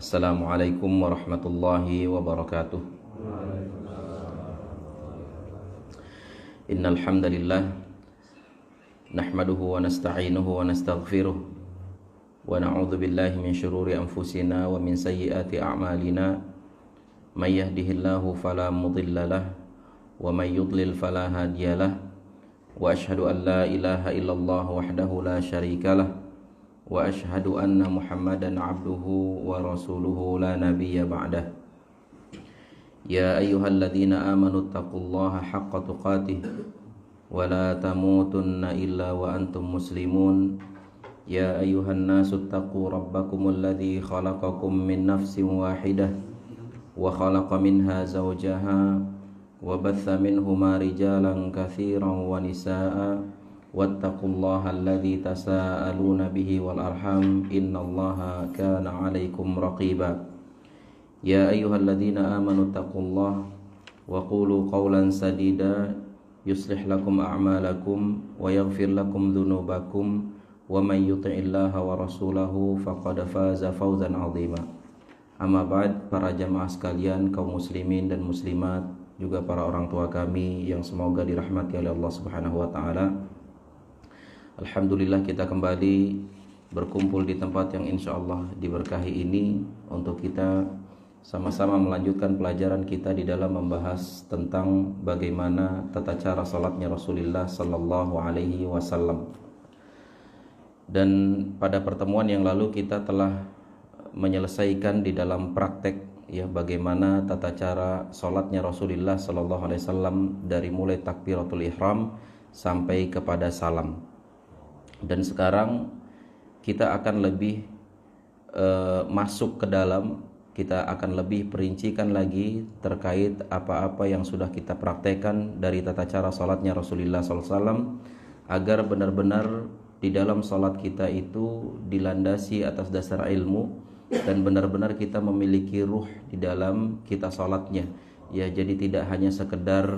Assalamualaikum warahmatullahi wabarakatuh. Innal hamdalillah nahmaduhu wa nasta'inuhu wa nastaghfiruh wa na'udzu billahi min shururi anfusina wa min sayyiati a'malina. May yahdihillahu fala mudhillalah wa may yudlil fala hadiyalah. Wa asyhadu an la ilaha illallah wahdahu la syarikalah wa asyhadu anna Muhammadan abduhu wa rasuluhu la nabiyya ba'dah. Ya ayyuhalladzina amanu taqullaha haqqa tuqatih wa la tamutunna illa wa antum muslimun. Ya ayyuhan nasu taqu rabbakumul ladzi khalaqakum min nafsin wahidah wa khalaqa minha zawjaha wa batha minhuma rijalan katsiran wa nisaa'a wattaqullaha alladzi tasaaluna bihi wal arham innallaha kana 'alaikum raqiba. Ya ayyuhalladzina amanu taqullaha wa qulu qawlan sadida yuslih lakum a'malakum wa yaghfir lakum dhunubakum wa may yuti'illaha wa rasulahu faqad faza fawzan 'azima. Amma ba'd, para jamaah sekalian, kaum muslimin dan muslimat, juga para orang tua kami yang semoga dirahmati oleh Allah Subhanahu wa taala. Alhamdulillah kita kembali berkumpul di tempat yang insya Allah diberkahi ini untuk kita sama-sama melanjutkan pelajaran kita di dalam membahas tentang bagaimana tata cara salatnya Rasulullah Sallallahu Alaihi Wasallam. Dan pada pertemuan yang lalu kita telah menyelesaikan di dalam praktek ya bagaimana tata cara salatnya Rasulullah Sallallahu Alaihi Wasallam dari mulai takbiratul ihram sampai kepada salam. Dan sekarang kita akan lebih masuk ke dalam, kita akan lebih perincikan lagi terkait apa-apa yang sudah kita praktekkan dari tata cara salatnya Rasulullah SAW, agar benar-benar di dalam salat kita itu dilandasi atas dasar ilmu dan benar-benar kita memiliki ruh di dalam kita salatnya. Ya, jadi tidak hanya sekedar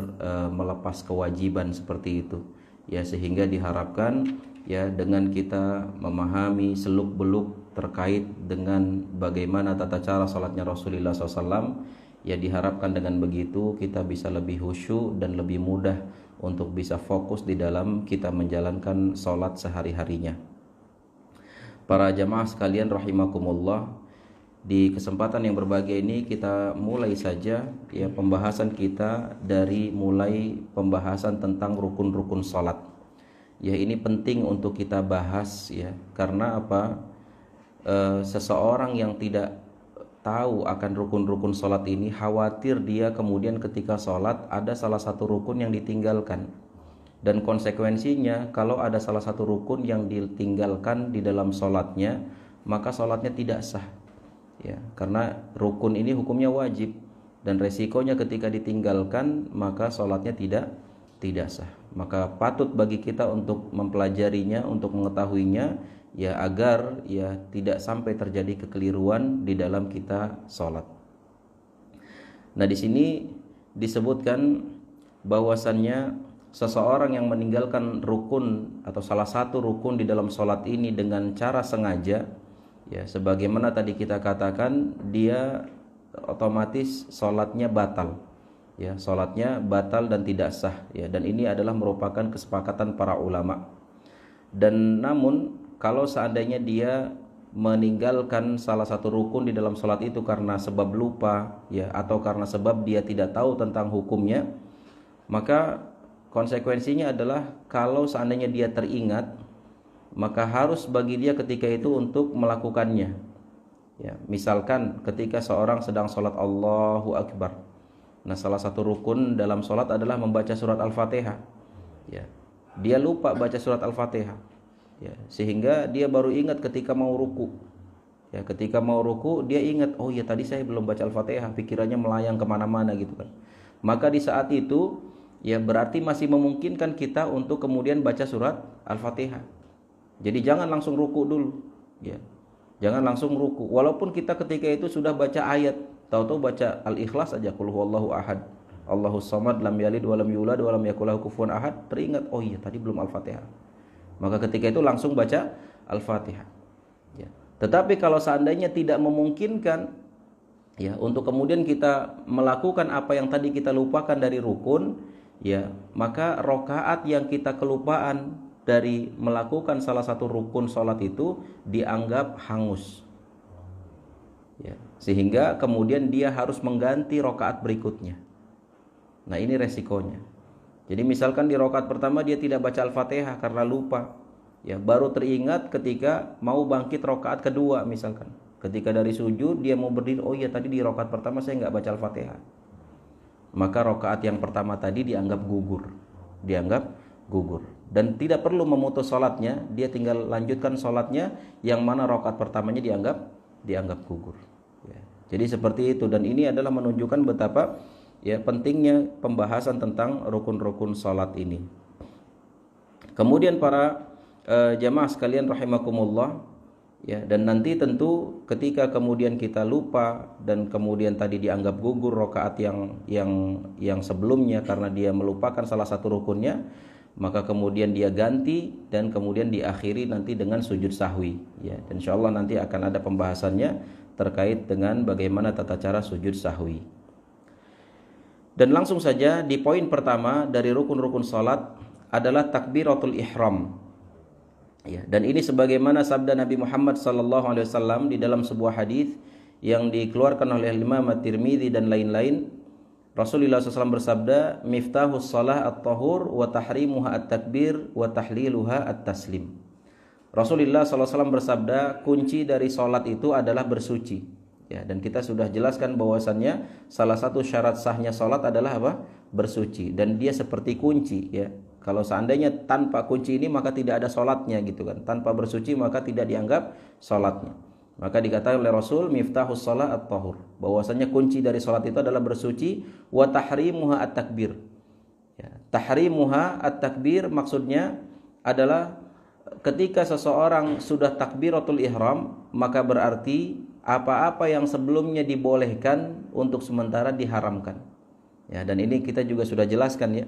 melepas kewajiban seperti itu. Ya, sehingga diharapkan ya dengan kita memahami seluk-beluk terkait dengan bagaimana tata cara salatnya Rasulullah SAW, ya diharapkan dengan begitu kita bisa lebih khusyuk dan lebih mudah untuk bisa fokus di dalam kita menjalankan salat sehari-harinya. Para jamaah sekalian rahimakumullah, di kesempatan yang berbahagia ini kita mulai saja ya pembahasan kita dari mulai pembahasan tentang rukun-rukun salat. Ya, ini penting untuk kita bahas ya, karena apa? Seseorang yang tidak tahu akan rukun-rukun salat ini khawatir dia kemudian ketika salat ada salah satu rukun yang ditinggalkan. Dan konsekuensinya kalau ada salah satu rukun yang ditinggalkan di dalam salatnya, maka salatnya tidak sah. Ya, karena rukun ini hukumnya wajib dan resikonya ketika ditinggalkan maka salatnya tidak sah. Maka patut bagi kita untuk mempelajarinya, untuk mengetahuinya ya agar ya tidak sampai terjadi kekeliruan di dalam kita salat. Nah, di sini disebutkan bahwasannya seseorang yang meninggalkan rukun atau salah satu rukun di dalam salat ini dengan cara sengaja, ya sebagaimana tadi kita katakan, dia otomatis salatnya batal. Ya, salatnya batal dan tidak sah ya, dan ini adalah merupakan kesepakatan para ulama. Dan namun kalau seandainya dia meninggalkan salah satu rukun di dalam salat itu karena sebab lupa ya, atau karena sebab dia tidak tahu tentang hukumnya, maka konsekuensinya adalah kalau seandainya dia teringat, maka harus bagi dia ketika itu untuk melakukannya. Ya, misalkan ketika seorang sedang salat Allahu Akbar. Nah, salah satu rukun dalam sholat adalah membaca surat Al-Fatihah. Ya, dia lupa baca surat Al-Fatihah. Ya, sehingga dia baru ingat ketika mau ruku. Ya, ketika mau ruku dia ingat, oh ya tadi saya belum baca Al-Fatihah, pikirannya melayang kemana-mana gitu kan. Maka di saat itu, ya berarti masih memungkinkan kita untuk kemudian baca surat Al-Fatihah. Jadi jangan langsung ruku dulu. Ya, jangan langsung ruku. Walaupun kita ketika itu sudah baca ayat, tahu-tahu baca Al-Ikhlas aja, qul huwallahu ahad, Allahus samad, lam yalid walam yulad walam yakul lahu kufuwan ahad, teringat oh iya tadi belum Al-Fatihah. Maka ketika itu langsung baca Al-Fatihah. Ya. Tetapi kalau seandainya tidak memungkinkan ya untuk kemudian kita melakukan apa yang tadi kita lupakan dari rukun, ya, maka rakaat yang kita kelupaan dari melakukan salah satu rukun salat itu dianggap hangus. Ya, sehingga kemudian dia harus mengganti rakaat berikutnya. Nah, ini resikonya. Jadi misalkan di rakaat pertama dia tidak baca Al-Fatihah karena lupa. Ya, baru teringat ketika mau bangkit rakaat kedua misalkan. Ketika dari sujud dia mau berdiri, oh iya tadi di rakaat pertama saya nggak baca Al-Fatihah. Maka rakaat yang pertama tadi dianggap gugur. Dan tidak perlu memutus salatnya, dia tinggal lanjutkan salatnya yang mana rakaat pertamanya dianggap gugur. Ya. Jadi seperti itu, dan ini adalah menunjukkan betapa ya pentingnya pembahasan tentang rukun-rukun salat ini. Kemudian para jamaah sekalian rahimakumullah, ya, dan nanti tentu ketika kemudian kita lupa dan kemudian tadi dianggap gugur rakaat yang sebelumnya karena dia melupakan salah satu rukunnya, maka kemudian dia ganti dan kemudian diakhiri nanti dengan sujud sahwi, ya. Dan insyaallah nanti akan ada pembahasannya terkait dengan bagaimana tata cara sujud sahwi. Dan langsung saja di poin pertama dari rukun-rukun salat adalah takbiratul ihram. Ya, dan ini sebagaimana sabda Nabi Muhammad SAW di dalam sebuah hadis yang dikeluarkan oleh Imam At-Tirmidzi dan lain-lain. Rasulullah SAW bersabda, "Miftahus shalah at-tahur wa tahrimuha at-takbir wa tahliluha at-taslim." Rasulullah SAW bersabda, kunci dari salat itu adalah bersuci. Ya, dan kita sudah jelaskan bahwasannya salah satu syarat sahnya salat adalah apa? Bersuci. Dan dia seperti kunci, ya. Kalau seandainya tanpa kunci ini maka tidak ada salatnya gitu kan. Tanpa bersuci maka tidak dianggap salatnya. Maka dikatakan oleh Rasul, miftahus shalah at-tahur, bahwasanya kunci dari salat itu adalah bersuci, wa tahrimuha at-takbir. Ya, tahrimuha at-takbir maksudnya adalah ketika seseorang sudah takbiratul ihram, maka berarti apa-apa yang sebelumnya dibolehkan untuk sementara diharamkan. Ya, dan ini kita juga sudah jelaskan ya,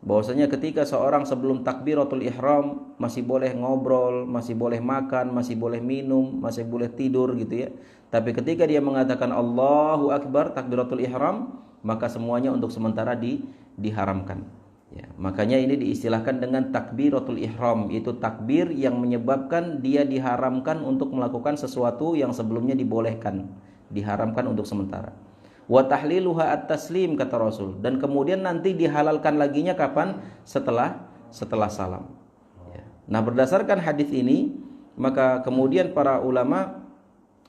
bahwasanya ketika seorang sebelum takbiratul ihram masih boleh ngobrol, masih boleh makan, masih boleh minum, masih boleh tidur gitu ya. Tapi ketika dia mengatakan Allahu Akbar takbiratul ihram, maka semuanya untuk sementara diharamkan. Ya, makanya ini diistilahkan dengan takbiratul ihram, itu takbir yang menyebabkan dia diharamkan untuk melakukan sesuatu yang sebelumnya dibolehkan, diharamkan untuk sementara. Wa tahliluha at-taslim kata Rasul, dan kemudian nanti dihalalkan laginya kapan? Setelah salam. Ya. Nah, berdasarkan hadis ini, maka kemudian para ulama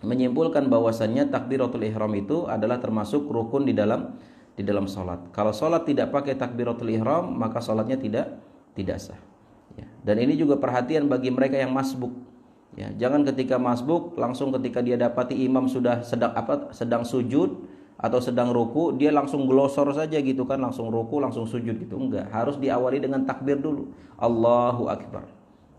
menyimpulkan bahwasannya takbiratul ihram itu adalah termasuk rukun di dalam salat. Kalau salat tidak pakai takbiratul ihram, maka salatnya tidak sah. Ya. Dan ini juga perhatian bagi mereka yang masbuk. Ya, jangan ketika masbuk langsung ketika dia dapati imam sudah sedang sujud atau sedang ruku, dia langsung glosor saja gitu kan, langsung ruku, langsung sujud gitu. Enggak, harus diawali dengan takbir dulu. Allahu Akbar.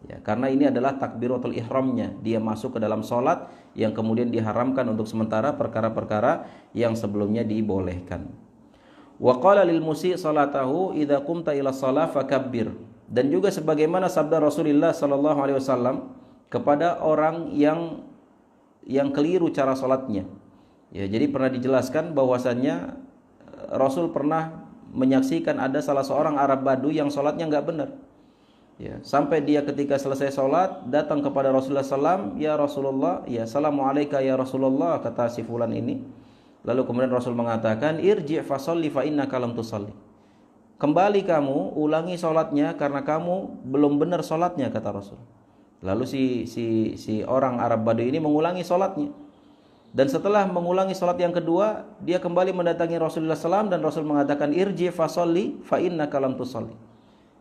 Ya, karena ini adalah takbiratul ihramnya. Dia masuk ke dalam salat yang kemudian diharamkan untuk sementara perkara-perkara yang sebelumnya dibolehkan. Wa qala lil musi' salatahu idza qumta ila shalah fakabbir. Dan juga sebagaimana sabda Rasulullah sallallahu alaihi wasallam kepada orang yang keliru cara salatnya. Ya, jadi pernah dijelaskan bahwasannya Rasul pernah menyaksikan ada salah seorang Arab Badu yang salatnya enggak benar. Ya, sampai dia ketika selesai salat datang kepada Rasulullah SAW, "Ya Rasulullah, ya assalamualaikum ya Rasulullah," kata si fulan ini. Lalu kemudian Rasul mengatakan, "Irji' fa sholli fa innaka lam tusalli." Kembali kamu, ulangi salatnya karena kamu belum benar salatnya, kata Rasul. Lalu si orang Arab Badu ini mengulangi salatnya. Dan setelah mengulangi salat yang kedua, dia kembali mendatangi Rasulullah SAW dan Rasul mengatakan, "Irji' fa sholli fa innaka lam tusalli."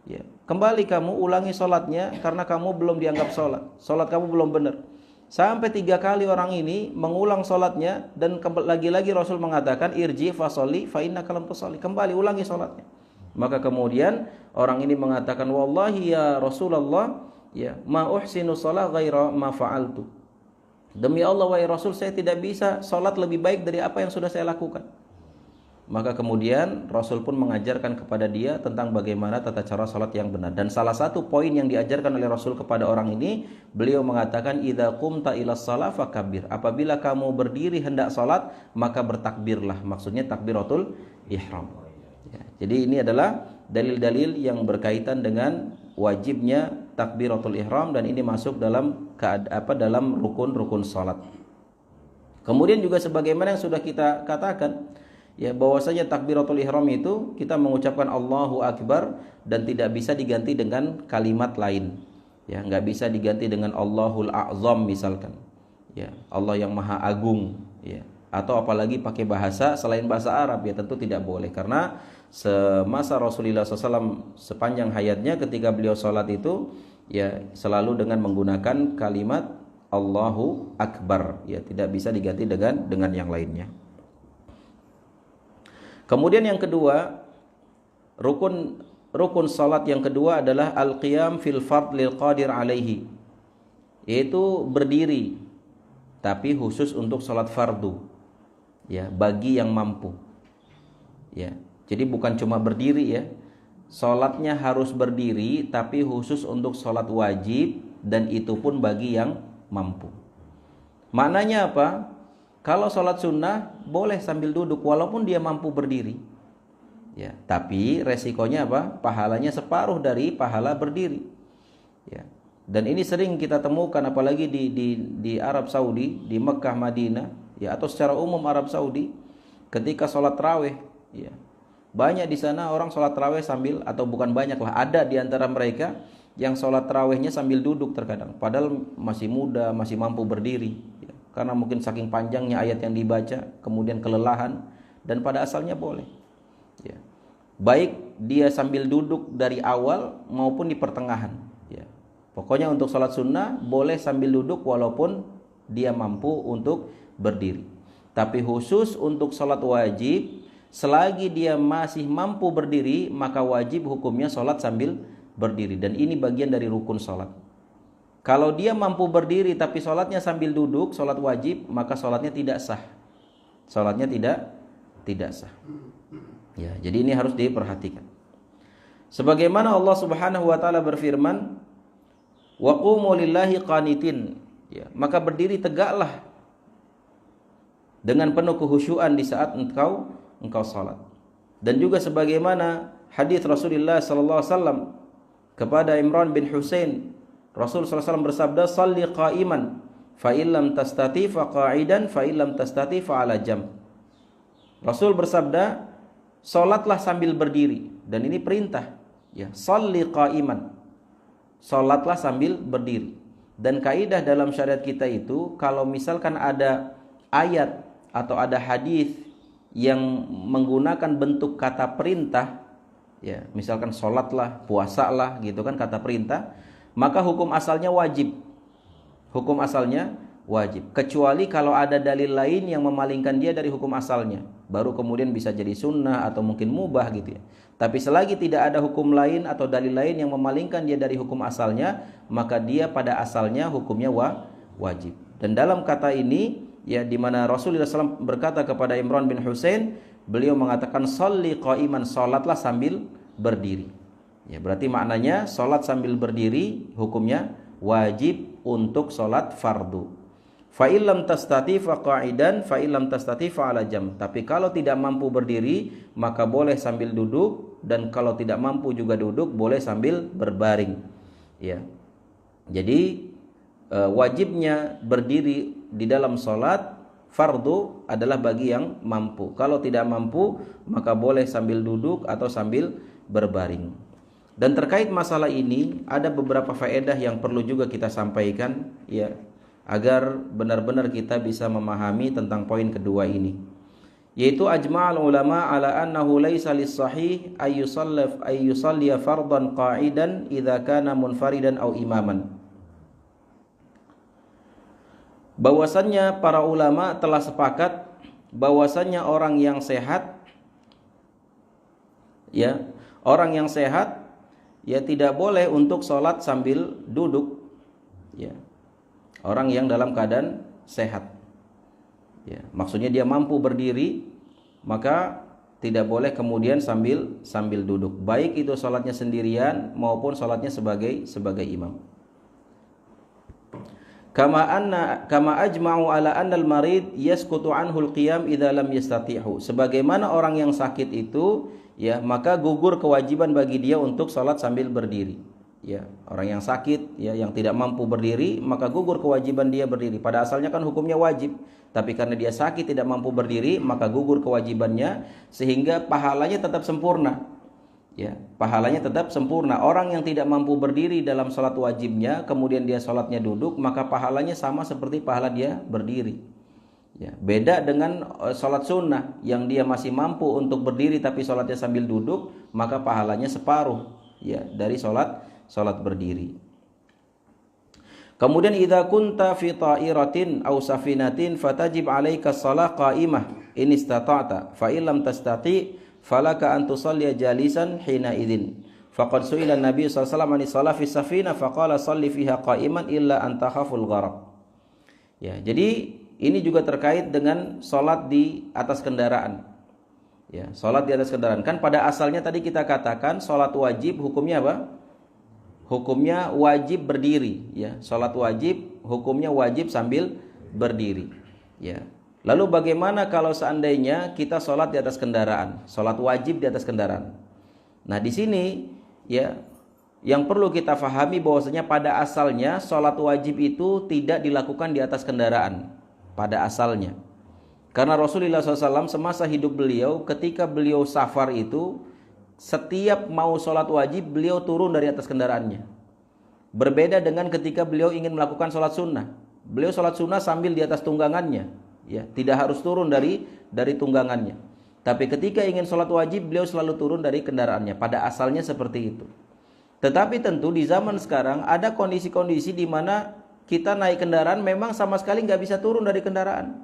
Ya, kembali kamu ulangi salatnya karena kamu belum dianggap salat. Salat kamu belum benar. Sampai 3 kali orang ini mengulang salatnya dan lagi-lagi Rasul mengatakan, "Irji' fa sholli fa innaka lam tusalli." Kembali ulangi salatnya. Maka kemudian orang ini mengatakan, "Wallahi ya Rasulullah, ya ma uhsinu shalah ghaira ma fa'altu." Demi Allah wahai Rasul, saya tidak bisa salat lebih baik dari apa yang sudah saya lakukan. maka kemudian Rasul pun mengajarkan kepada dia tentang bagaimana tata cara salat yang benar. Dan salah satu poin yang diajarkan oleh Rasul kepada orang ini, beliau mengatakan idza qumta ila shalah fakabbir. Apabila kamu berdiri hendak salat, maka bertakbirlah. Maksudnya takbiratul ihram. Ya, jadi ini adalah dalil-dalil yang berkaitan dengan wajibnya takbiratul ihram, dan ini masuk dalam dalam rukun-rukun salat. Kemudian juga sebagaimana yang sudah kita katakan, ya, bahwasanya takbiratul ihram itu kita mengucapkan Allahu Akbar dan tidak bisa diganti dengan kalimat lain. Ya, nggak bisa diganti dengan Allahul A'zam misalkan. Ya, Allah yang Maha Agung, ya. Atau apalagi pakai bahasa selain bahasa Arab, ya tentu tidak boleh, karena semasa Rasulullah SAW sepanjang hayatnya ketika beliau sholat itu, ya selalu dengan menggunakan kalimat Allahu Akbar, ya tidak bisa diganti dengan yang lainnya. Kemudian yang kedua, rukun salat yang kedua adalah al-qiyam fil fard lil qadir alaihi, yaitu berdiri tapi khusus untuk salat fardu, ya bagi yang mampu. Ya, jadi bukan cuma berdiri, ya. Salatnya harus berdiri tapi khusus untuk salat wajib, dan itu pun bagi yang mampu. Maknanya apa? Kalau sholat sunnah boleh sambil duduk walaupun dia mampu berdiri, ya. Tapi resikonya apa? Pahalanya separuh dari pahala berdiri, ya. Dan ini sering kita temukan apalagi di Arab Saudi, di Mekah, Madinah, ya, atau secara umum Arab Saudi ketika sholat tarawih, ya. Banyak di sana orang sholat tarawih sambil, atau bukan banyak lah, ada di antara mereka yang sholat tarawihnya sambil duduk terkadang, padahal masih muda, masih mampu berdiri, ya. Karena mungkin saking panjangnya ayat yang dibaca, kemudian kelelahan, dan pada asalnya boleh, ya. Baik dia sambil duduk dari awal maupun di pertengahan, ya. Pokoknya untuk sholat sunnah boleh sambil duduk walaupun dia mampu untuk berdiri. Tapi khusus untuk sholat wajib, selagi dia masih mampu berdiri, maka wajib hukumnya sholat sambil berdiri. Dan ini bagian dari rukun sholat. Kalau dia mampu berdiri tapi sholatnya sambil duduk, sholat wajib, maka sholatnya tidak sah. Sholatnya tidak sah. Ya, jadi ini harus diperhatikan. Sebagaimana Allah Subhanahu wa taala berfirman, "Wa qumu lillahi qanitin." Ya, maka berdiri tegaklah dengan penuh kekhusyuan di saat engkau salat. Dan juga sebagaimana hadis Rasulullah sallallahu alaihi wasallam kepada Imran bin Husain, Rasul sallallahu alaihi wasallam bersabda, "Shalli qa'iman, fa illam tastati fa qa'idan, fa illam tastati fa 'ala jam." Rasul bersabda, salatlah sambil berdiri, dan ini perintah, ya, shalli qa'iman. Salatlah sambil berdiri. Dan kaidah dalam syariat kita itu, kalau misalkan ada ayat atau ada hadis yang menggunakan bentuk kata perintah, ya, misalkan sholatlah, puasalah, gitu kan, kata perintah, maka hukum asalnya wajib. Hukum asalnya wajib. Kecuali kalau ada dalil lain yang memalingkan dia dari hukum asalnya, baru kemudian bisa jadi sunnah atau mungkin mubah, gitu ya. Tapi selagi tidak ada hukum lain atau dalil lain yang memalingkan dia dari hukum asalnya, maka dia pada asalnya hukumnya wajib. Dan dalam kata ini, ya, di mana Rasulullah SAW berkata kepada Imran bin Husain, beliau mengatakan sholli qa'iman, salatlah sambil berdiri. Ya, berarti maknanya salat sambil berdiri hukumnya wajib untuk salat fardu. Fa illam tastati fa qa'idan, fa illam tastati fa 'ala jam. Tapi kalau tidak mampu berdiri, maka boleh sambil duduk, dan kalau tidak mampu juga duduk, boleh sambil berbaring. Ya. Jadi wajibnya berdiri di dalam sholat fardu adalah bagi yang mampu. Kalau tidak mampu, maka boleh sambil duduk atau sambil berbaring. Dan terkait masalah ini ada beberapa faedah yang perlu juga kita sampaikan, ya, agar benar-benar kita bisa memahami tentang poin kedua ini, yaitu ajma'al ulama ala annahu laisa lis-sahih ay yusalli fardan qa'idan idza kana munfaridan aw imaman. Bahwasannya para ulama telah sepakat bahwasannya orang yang sehat, ya, orang yang sehat, ya, tidak boleh untuk sholat sambil duduk, ya. Orang yang dalam keadaan sehat, ya, maksudnya dia mampu berdiri, maka tidak boleh kemudian sambil duduk, baik itu sholatnya sendirian maupun sholatnya sebagai imam. Kama ajma'u ala annal marid yasqutu anhu al-qiyam idza lam yastati'hu. Sebagaimana orang yang sakit itu, ya, maka gugur kewajiban bagi dia untuk salat sambil berdiri. Ya, orang yang sakit, ya, yang tidak mampu berdiri, maka gugur kewajiban dia berdiri. Pada asalnya kan hukumnya wajib, tapi karena dia sakit tidak mampu berdiri, maka gugur kewajibannya sehingga pahalanya tetap sempurna. Ya, pahalanya tetap sempurna. Orang yang tidak mampu berdiri dalam sholat wajibnya, kemudian dia sholatnya duduk, maka pahalanya sama seperti pahala dia berdiri. Ya, beda dengan sholat sunnah yang dia masih mampu untuk berdiri tapi sholatnya sambil duduk, maka pahalanya separuh, ya, dari sholat berdiri. Kemudian idza kunta fi ta'iratin aw safinatin fatajib 'alaika shalah qa'imah in istata'ta fa illam tastati' falaka an tusalli jalisan hina idzin. Faqad su'ila an-nabiy sallallahu alaihi wasallam an shalah fi safina faqala salli fiha qa'iman illa an takhaful gharq. Ya, jadi ini juga terkait dengan salat di atas kendaraan. Ya, salat di atas kendaraan. Kan pada asalnya tadi kita katakan salat wajib hukumnya apa? Hukumnya wajib berdiri, ya. Salat wajib hukumnya wajib sambil berdiri. Ya. Lalu bagaimana kalau seandainya kita sholat di atas kendaraan, sholat wajib di atas kendaraan? Nah, di sini, ya, yang perlu kita fahami bahwasanya pada asalnya sholat wajib itu tidak dilakukan di atas kendaraan pada asalnya. Karena Rasulullah SAW semasa hidup beliau, ketika beliau safar itu, setiap mau sholat wajib beliau turun dari atas kendaraannya. Berbeda dengan ketika beliau ingin melakukan sholat sunnah. Beliau sholat sunnah sambil di atas tunggangannya. Ya, tidak harus turun dari tunggangannya. Tapi ketika ingin sholat wajib, beliau selalu turun dari kendaraannya. Pada asalnya seperti itu. Tetapi tentu di zaman sekarang ada kondisi-kondisi di mana kita naik kendaraan memang sama sekali nggak bisa turun dari kendaraan.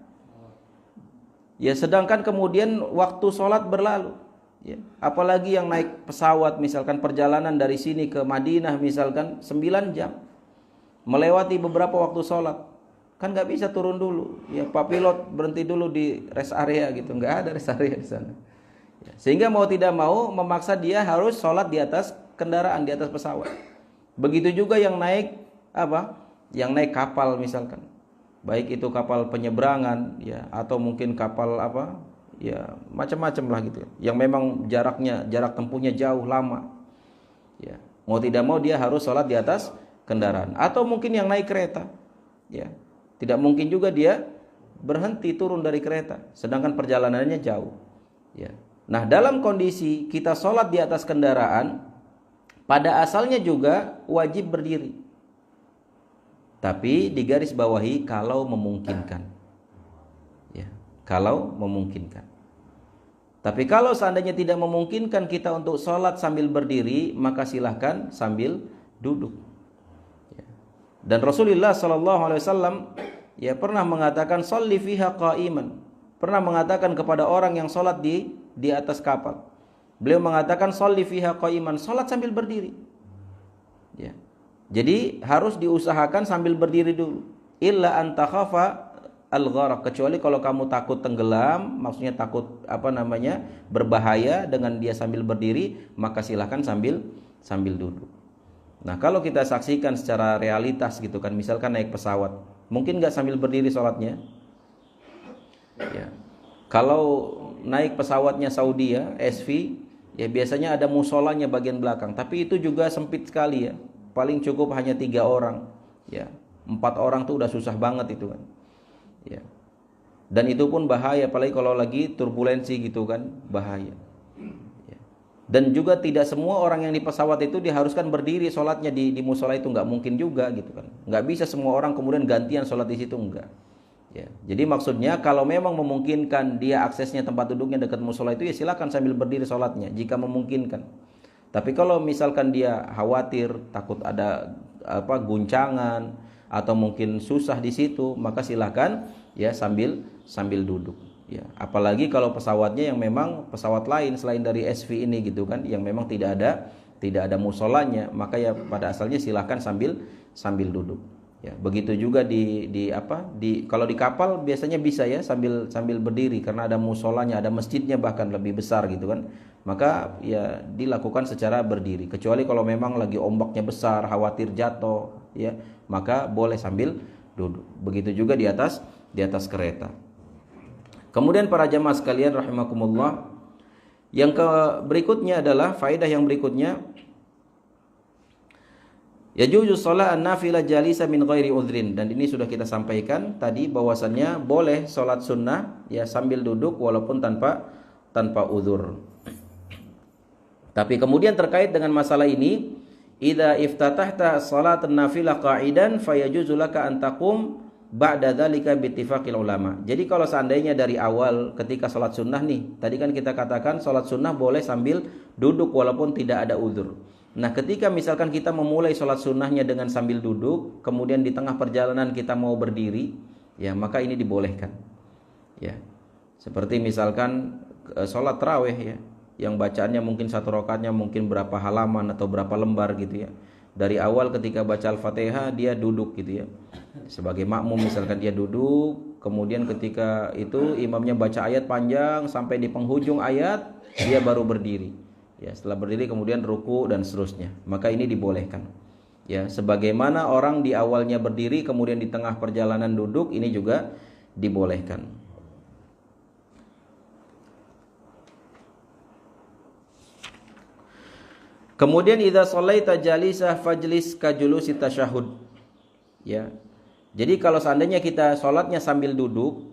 Ya, sedangkan kemudian waktu sholat berlalu. Ya, apalagi yang naik pesawat, misalkan perjalanan dari sini ke Madinah misalkan 9 jam, melewati beberapa waktu sholat. Kan nggak bisa turun dulu, ya, Pak pilot berhenti dulu di rest area gitu, nggak ada rest area di sana. Ya, sehingga mau tidak mau memaksa dia harus sholat di atas kendaraan, di atas pesawat. Begitu juga yang naik apa? Yang naik kapal misalkan, baik itu kapal penyeberangan, ya, atau mungkin kapal apa? Ya, macam-macam lah gitu. Yang memang jarak tempuhnya jauh lama. Ya, mau tidak mau dia harus sholat di atas kendaraan. Atau mungkin yang naik kereta, ya. Tidak mungkin juga dia berhenti turun dari kereta, sedangkan perjalanannya jauh. Ya. Nah, dalam kondisi kita sholat di atas kendaraan, pada asalnya juga wajib berdiri. Tapi digarisbawahi kalau memungkinkan. Ya, kalau memungkinkan. Tapi kalau seandainya tidak memungkinkan kita untuk sholat sambil berdiri, maka silahkan sambil duduk. Dan Rasulullah SAW, ya, pernah mengatakan sholli fiha qa'iman. Pernah mengatakan kepada orang yang sholat di atas kapal. Beliau mengatakan sholli fiha qa'iman, sholat sambil berdiri. Ya. Jadi harus diusahakan sambil berdiri dulu. Illa an takhafa al-gharq, kecuali kalau kamu takut tenggelam, maksudnya takut berbahaya dengan dia sambil berdiri, maka silahkan sambil duduk. Nah, kalau kita saksikan secara realitas gitu kan, misalkan naik pesawat, mungkin nggak sambil berdiri sholatnya? Ya. Kalau naik pesawatnya Saudi, ya, SV, ya, biasanya ada musolanya bagian belakang, tapi itu juga sempit sekali, ya. Paling cukup hanya 3 orang, ya. 4 orang tuh udah susah banget itu kan. Ya. Dan itu pun bahaya, apalagi kalau lagi turbulensi gitu kan, bahaya. Dan juga tidak semua orang yang di pesawat itu diharuskan berdiri sholatnya di musola itu, nggak mungkin juga gitu kan. Nggak bisa semua orang kemudian gantian sholat di situ, enggak. Ya, jadi maksudnya kalau memang memungkinkan dia aksesnya tempat duduknya dekat musola itu, ya silakan sambil berdiri sholatnya jika memungkinkan. Tapi kalau misalkan dia khawatir, takut ada guncangan atau mungkin susah di situ, maka silakan ya sambil duduk. Ya, apalagi kalau pesawatnya yang memang pesawat lain selain dari SV ini gitu kan, yang memang tidak ada musolanya, maka ya pada asalnya silahkan sambil duduk. Ya, begitu juga kalau di kapal biasanya bisa ya sambil berdiri karena ada musolanya, ada masjidnya bahkan lebih besar gitu kan. Maka ya dilakukan secara berdiri. Kecuali kalau memang lagi ombaknya besar, khawatir jatuh, ya, maka boleh sambil duduk. Begitu juga di atas kereta. Kemudian para jamaah sekalian rahimakumullah, yang berikutnya adalah faedah yang berikutnya, yajuzu shalat an-nafilah jalisa min ghairi udhrin, dan ini sudah kita sampaikan tadi bahwasannya boleh salat sunnah ya sambil duduk walaupun tanpa uzur. Tapi kemudian terkait dengan masalah ini, idza iftatahta salat an-nafilah qa'idan fayajuzu laka an taqum ba'da dzalika bi ittifaqil ulama. Jadi kalau seandainya dari awal ketika salat sunnah nih, tadi kan kita katakan salat sunnah boleh sambil duduk walaupun tidak ada uzur. Nah, ketika misalkan kita memulai sholat sunnahnya dengan sambil duduk, kemudian di tengah perjalanan kita mau berdiri, ya maka ini dibolehkan. Ya, seperti misalkan sholat tarawih ya, yang bacaannya mungkin satu rakaatnya mungkin berapa halaman atau berapa lembar gitu ya. Dari awal ketika baca Al-Fatihah dia duduk gitu ya. Sebagai makmum misalkan dia duduk, kemudian ketika itu imamnya baca ayat panjang sampai di penghujung ayat dia baru berdiri. Ya, setelah berdiri kemudian ruku dan seterusnya. Maka ini dibolehkan. Ya, sebagaimana orang di awalnya berdiri kemudian di tengah perjalanan duduk, ini juga dibolehkan. Kemudian idza shallaita jalisah fajlis ka julusi tasyahud. Ya. Jadi kalau seandainya kita sholatnya sambil duduk,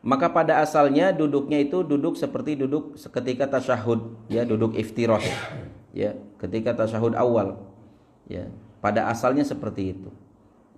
maka pada asalnya duduknya itu duduk seperti duduk ketika tasyahud, ya, duduk iftirah, ya, ketika tasyahud awal, ya, pada asalnya seperti itu,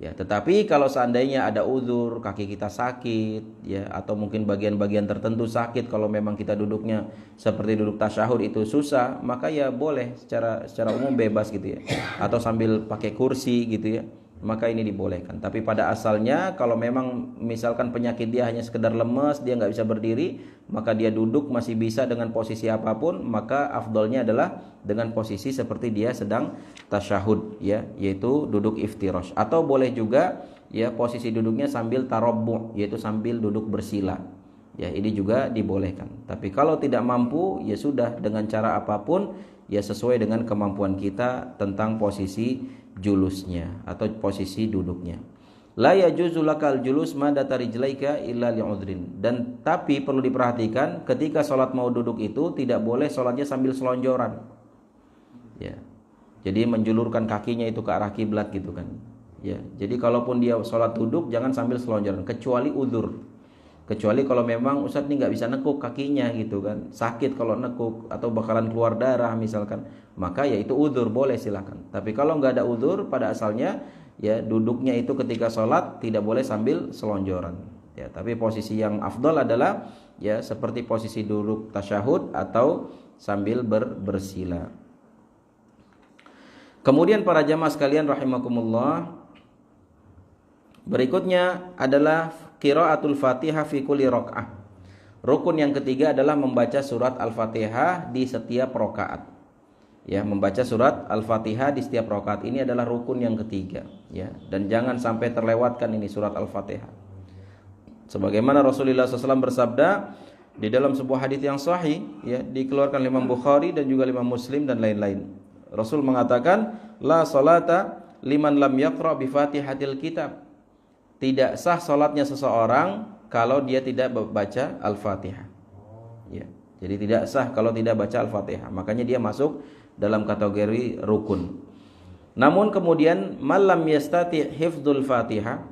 ya. Tetapi kalau seandainya ada uzur, kaki kita sakit, ya, atau mungkin bagian-bagian tertentu sakit, kalau memang kita duduknya seperti duduk tasyahud itu susah, maka ya boleh secara umum bebas gitu ya, atau sambil pakai kursi gitu ya. Maka ini dibolehkan. Tapi pada asalnya kalau memang misalkan penyakit dia hanya sekedar lemes, dia nggak bisa berdiri, maka dia duduk masih bisa dengan posisi apapun, maka afdolnya adalah dengan posisi seperti dia sedang tasyahud, ya, yaitu duduk iftirash. Atau boleh juga ya posisi duduknya sambil tarabbu', yaitu sambil duduk bersila. Ya, ini juga dibolehkan. Tapi kalau tidak mampu, ya sudah dengan cara apapun, ya sesuai dengan kemampuan kita tentang posisi julusnya atau posisi duduknya. La yajuzu lakal julus madata rijlaika illa li'udhrin. Dan tapi perlu diperhatikan ketika sholat mau duduk itu tidak boleh sholatnya sambil selonjoran. Ya. Jadi menjulurkan kakinya itu ke arah kiblat gitu kan. Ya. Jadi kalaupun dia sholat duduk jangan sambil selonjoran kecuali uzur. Kecuali kalau memang Ustadz ini nggak bisa nekuk kakinya gitu kan, sakit kalau nekuk atau bakalan keluar darah misalkan, maka ya itu uzur, boleh silakan. Tapi kalau nggak ada uzur pada asalnya, ya duduknya itu ketika sholat tidak boleh sambil selonjoran. Ya, tapi posisi yang afdal adalah ya seperti posisi duduk tasyahud atau sambil bersila. Kemudian para jamaah sekalian rahimakumullah, berikutnya adalah qiraatul Fatihah fi kulli rakaah. Rukun yang ketiga adalah membaca surat Al-Fatihah di setiap rakaat. Ya, membaca surat Al-Fatihah di setiap rakaat ini adalah rukun yang ketiga, ya. Dan jangan sampai terlewatkan ini surat Al-Fatihah. Sebagaimana Rasulullah SAW bersabda di dalam sebuah hadis yang sahih, ya, dikeluarkan Imam Bukhari dan juga Imam Muslim dan lain-lain. Rasul mengatakan, la salata liman lam yaqra bi Fatihatil kitab. Tidak sah salatnya seseorang kalau dia tidak baca Al-Fatihah. Ya, jadi tidak sah kalau tidak baca Al-Fatihah. Makanya dia masuk dalam kategori rukun. Namun kemudian malam yastati hifdzul Fatihah,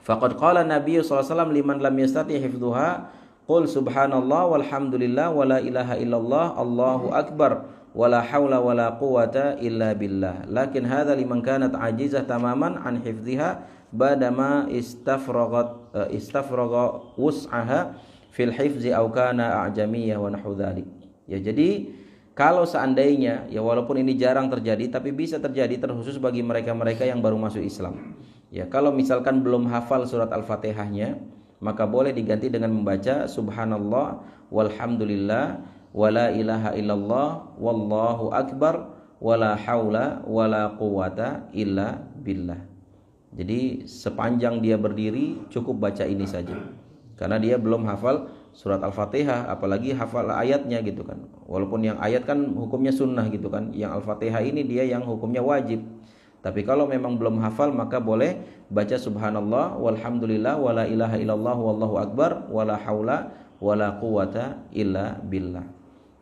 faqad qala Nabi sallallahu alaihi wasallam liman lam yastati hifdzuha, qul subhanallah walhamdulillah wala ilaha illallah Allahu akbar wala haula wala quwata illa billah. Lakin hadza liman kanat ajizah tamaman an hifdziha badama istafraga wus'aha fil hifzi aw kana a'jamiyah wa nahwu dzalik. Ya, jadi kalau seandainya, ya walaupun ini jarang terjadi tapi bisa terjadi terkhusus bagi mereka-mereka yang baru masuk Islam. Ya, kalau misalkan belum hafal surat Al-Fatihahnya, maka boleh diganti dengan membaca subhanallah walhamdulillah wala ilaha illallah wallahu akbar wala haula wala quwata illa billah. Jadi sepanjang dia berdiri cukup baca ini saja. Karena dia belum hafal surat Al-Fatihah, apalagi hafal ayatnya gitu kan. Walaupun yang ayat kan hukumnya sunnah gitu kan. Yang Al-Fatihah ini dia yang hukumnya wajib. Tapi kalau memang belum hafal maka boleh baca subhanallah walhamdulillah wala ilaha illallah wallahu akbar wala haula wala quwata illa billah.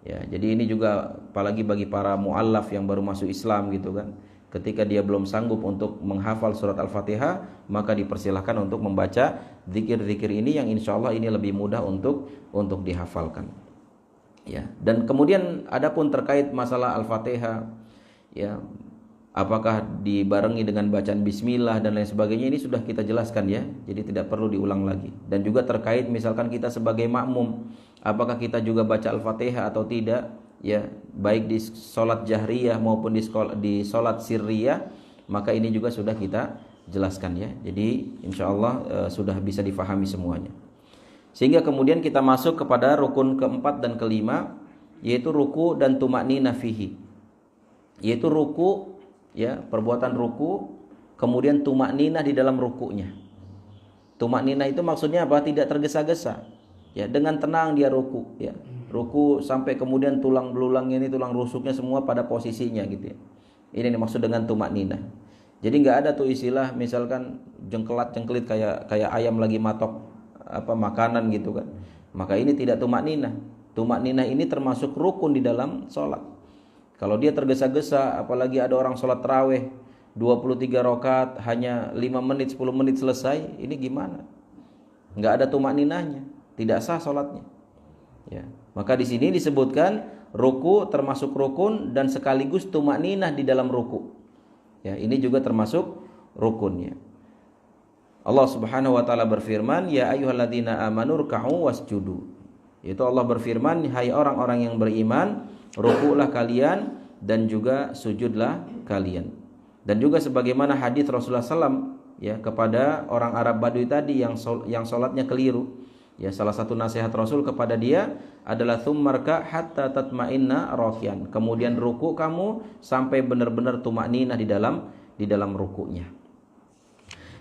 Ya, jadi ini juga apalagi bagi para muallaf yang baru masuk Islam gitu kan. Ketika dia belum sanggup untuk menghafal surat Al-Fatihah, maka dipersilahkan untuk membaca zikir-zikir ini yang insyaallah ini lebih mudah untuk dihafalkan. Ya, dan kemudian adapun terkait masalah Al-Fatihah, ya, apakah dibarengi dengan bacaan bismillah dan lain sebagainya, ini sudah kita jelaskan ya. Jadi tidak perlu diulang lagi. Dan juga terkait misalkan kita sebagai makmum, apakah kita juga baca Al-Fatihah atau tidak, ya, baik di sholat jahriyah maupun di sholat sirriyah, maka ini juga sudah kita jelaskan ya. Jadi insyaallah sudah bisa difahami semuanya. Sehingga kemudian kita masuk kepada rukun keempat dan kelima, yaitu ruku dan tumakninah fihi. Yaitu ruku, ya, perbuatan ruku, kemudian tumakninah di dalam rukunya. Tumakninah itu maksudnya apa? Tidak tergesa-gesa. Ya, dengan tenang dia ruku, ya. Ruku sampai kemudian tulang belulangnya ini, tulang rusuknya semua pada posisinya gitu ya. Ini dimaksud dengan tumakninah. Jadi enggak ada tuh istilah misalkan jengkelat-jengkelit kayak ayam lagi matok makanan gitu kan. Maka ini tidak tumakninah. Tumakninah ini termasuk rukun di dalam sholat. Kalau dia tergesa-gesa, apalagi ada orang sholat tarawih 23 rakaat hanya 5 menit 10 menit selesai, ini gimana? Enggak ada tumakninahnya, tidak sah sholatnya. Ya, maka di sini disebutkan ruku termasuk rukun dan sekaligus tumakninah di dalam ruku. Ya, ini juga termasuk rukunnya. Allah Subhanahu wa taala berfirman, "Ya ayyuhalladzina amanu ruk'u wasjudu." Itu Allah berfirman, "Hai orang-orang yang beriman, rukuklah kalian dan juga sujudlah kalian." Dan juga sebagaimana hadis Rasulullah SAW ya kepada orang Arab Badui tadi yang salatnya keliru. Ya, salah satu nasihat Rasul kepada dia adalah tsummarka hatta tatma'inna rakian. Kemudian ruku kamu sampai benar-benar tumakninah di dalam rukunya.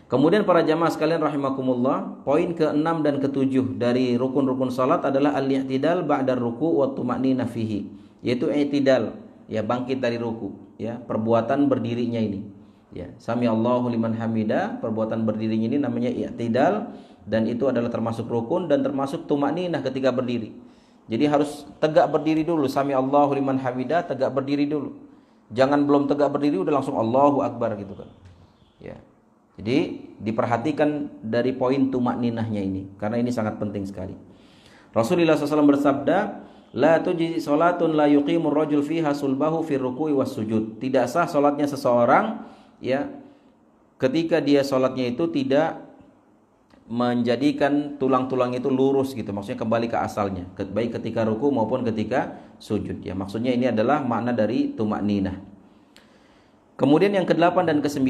Kemudian para jamaah sekalian rahimakumullah, poin ke-6 dan ke-7 dari rukun-rukun salat adalah al-i'tidal ba'da ruku' wa tumakninah fihi, yaitu i'tidal, ya, bangkit dari ruku, ya, perbuatan berdirinya ini. Ya, sami Allahu liman hamida, perbuatan berdirinya ini namanya i'tidal, dan itu adalah termasuk rukun dan termasuk tumakninah ketika berdiri. Jadi harus tegak berdiri dulu, sami Allahu liman hamida, tegak berdiri dulu. Jangan belum tegak berdiri udah langsung Allahu akbar gitu kan. Ya. Jadi diperhatikan dari poin tumakninahnya ini, karena ini sangat penting sekali. Rasulullah SAW bersabda, la tujzi salatun la yuqimur rajul fiha sulbahu fi ruku'i was sujud. Tidak sah salatnya seseorang, ya, ketika dia salatnya itu tidak menjadikan tulang-tulang itu lurus gitu, maksudnya kembali ke asalnya, baik ketika ruku maupun ketika sujud. Ya, maksudnya ini adalah makna dari tumakninah. Kemudian yang ke-8 dan ke-9,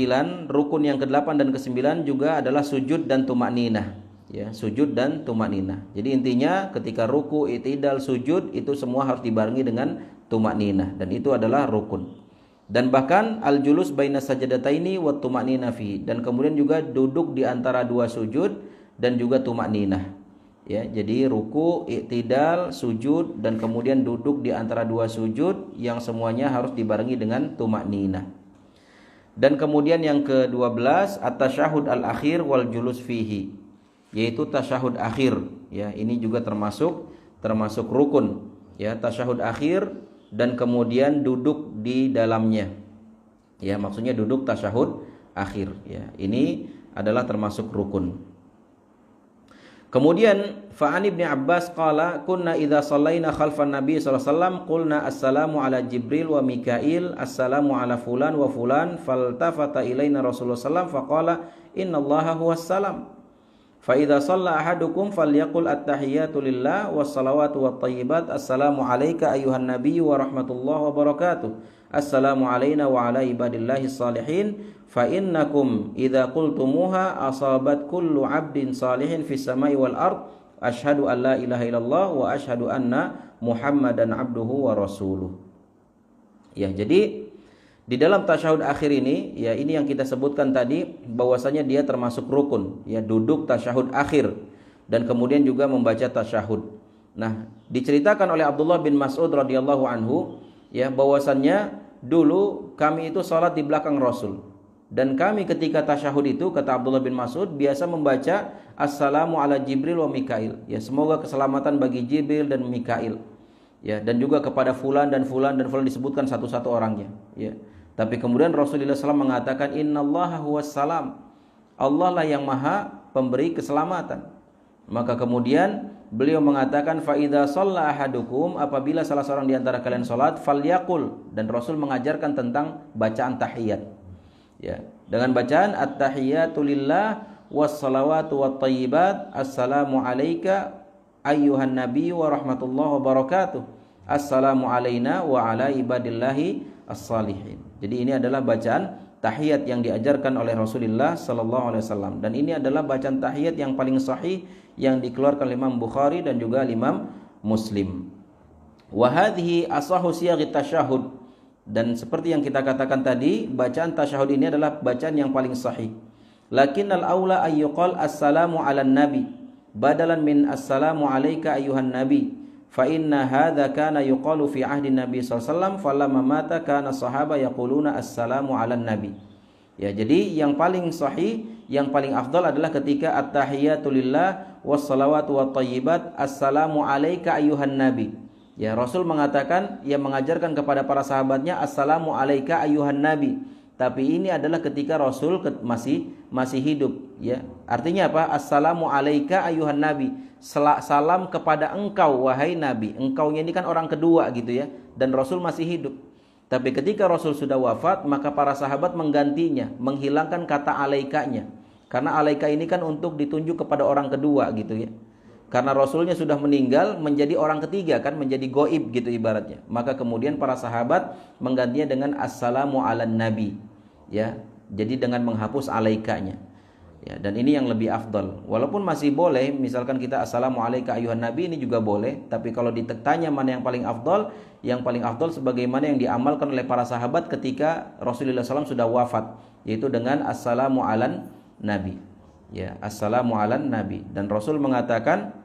rukun yang ke-8 dan ke-9 juga adalah sujud dan tumakninah. Ya, sujud dan tumakninah. Jadi intinya ketika ruku, i'tidal, sujud itu semua harus dibarengi dengan tumakninah, dan itu adalah rukun. Dan bahkan al-julus baina sajadataini wa tumakninah fi, dan kemudian juga duduk di antara dua sujud dan juga tumakninah. Ya, jadi ruku, i'tidal, sujud, dan kemudian duduk di antara dua sujud yang semuanya harus dibarengi dengan tumakninah. Dan kemudian yang ke-12 at-tasyahud al-akhir wal julus fihi, yaitu tasyahud akhir, ya, ini juga termasuk rukun, ya, tasyahud akhir dan kemudian duduk di dalamnya. Ya, maksudnya duduk tasyahud akhir, ya. Ini adalah termasuk rukun. Kemudian fa'an Ibnu Abbas qala kunna idza shallaina khalfan nabi sallallahu alaihi wasallam qulna assalamu ala Jibril wa Mikail assalamu ala fulan wa fulan faltafata ilaina Rasulullah sallallahu alaihi wasallam faqala innallaha huwas salam fa idza shalla ahadukum falyaqul at-tahiyatu lillah was salawatu wat thayyibat assalamu alayka ayyuhan nabiyyu wa rahmatullahi wa barakatuh assalamu alayna wa ala ibadillahi salihin fa innakum idza qultumuha asabat kullu 'abdin salihin fis samai wal ard asyhadu an la ilaha illallah wa asyhadu anna muhammadan abduhu wa rasuluh. Ya, jadi Di dalam tasyahud akhir ini, ya ini yang kita sebutkan tadi, bahwasanya dia termasuk rukun, ya duduk tasyahud akhir dan kemudian juga membaca tasyahud. Nah, diceritakan oleh Abdullah bin Mas'ud radhiyallahu anhu, ya bahwasannya dulu kami itu salat di belakang Rasul. Dan kami ketika tasyahud itu, kata Abdullah bin Mas'ud, biasa membaca Assalamu ala Jibril wa Mikail. Ya, semoga keselamatan bagi Jibril dan Mikail. Ya, dan juga kepada fulan dan fulan dan fulan, disebutkan satu-satu orangnya. Ya. Tapi kemudian Rasulullah SAW mengatakan Innallaha huwas salam. Allah lah yang maha pemberi keselamatan. Maka kemudian beliau mengatakan fa idza shalla ahadukum, apabila salah seorang di antara kalian salat, falyaqul, dan Rasul mengajarkan tentang bacaan tahiyat. Ya, dengan bacaan at-tahiyatu lillah was-salawatu wat-thayyibat, assalamu alayka ayyuhan nabiy wa rahmatullahi wa barakatuh, assalamu alayna wa ala ibadillahi as-salihin. Jadi ini adalah bacaan tahiyat yang diajarkan oleh Rasulullah sallallahu alaihi wasallam, dan ini adalah bacaan tahiyat yang paling sahih yang dikeluarkan oleh Imam Bukhari dan juga Imam Muslim. Wa hadhihi asahhu siyaghi tasyahud, dan seperti yang kita katakan tadi, bacaan tasyahud ini adalah bacaan yang paling sahih. Lakinnal aula ay yuqal assalamu ala nabi badalan min assalamu alayka ayyuhan nabi, fa inna hadza kana yuqalu fi ahdi nabi sallallahu alaihi wasallam, falamma mata kana sahaba yaquluna assalamu ala nabi. Ya, jadi yang paling sahih, yang paling afdal adalah ketika at-tahiyatu lillah was-salawatu wat-thayyibat, assalamu alayka ayyuhan nabi. Ya, Rasul mengatakan, ia mengajarkan kepada para sahabatnya assalamu alayka ayyuhan nabi. Tapi ini adalah ketika Rasul masih hidup, ya. Artinya apa? Assalamu alayka ayyuhan nabi. Salam kepada engkau wahai nabi. Engkaunya ini kan orang kedua gitu ya, dan Rasul masih hidup. Tapi ketika Rasul sudah wafat, maka para sahabat menggantinya, menghilangkan kata alaikanya. Karena alaika ini kan untuk ditunjuk kepada orang kedua gitu ya. Karena Rasulnya sudah meninggal, menjadi orang ketiga kan, menjadi goib gitu ibaratnya. Maka kemudian para sahabat menggantinya dengan assalamu ala nabi. Ya, jadi dengan menghapus alaikanya. Ya, dan ini yang lebih afdal. Walaupun masih boleh, misalkan kita assalamu alayka ayyuhan nabi, ini juga boleh. Tapi kalau ditanya mana yang paling afdal sebagaimana yang diamalkan oleh para sahabat ketika Rasulullah SAW sudah wafat, yaitu dengan assalamu alan nabi. Ya, assalamu alan nabi. Dan Rasul mengatakan,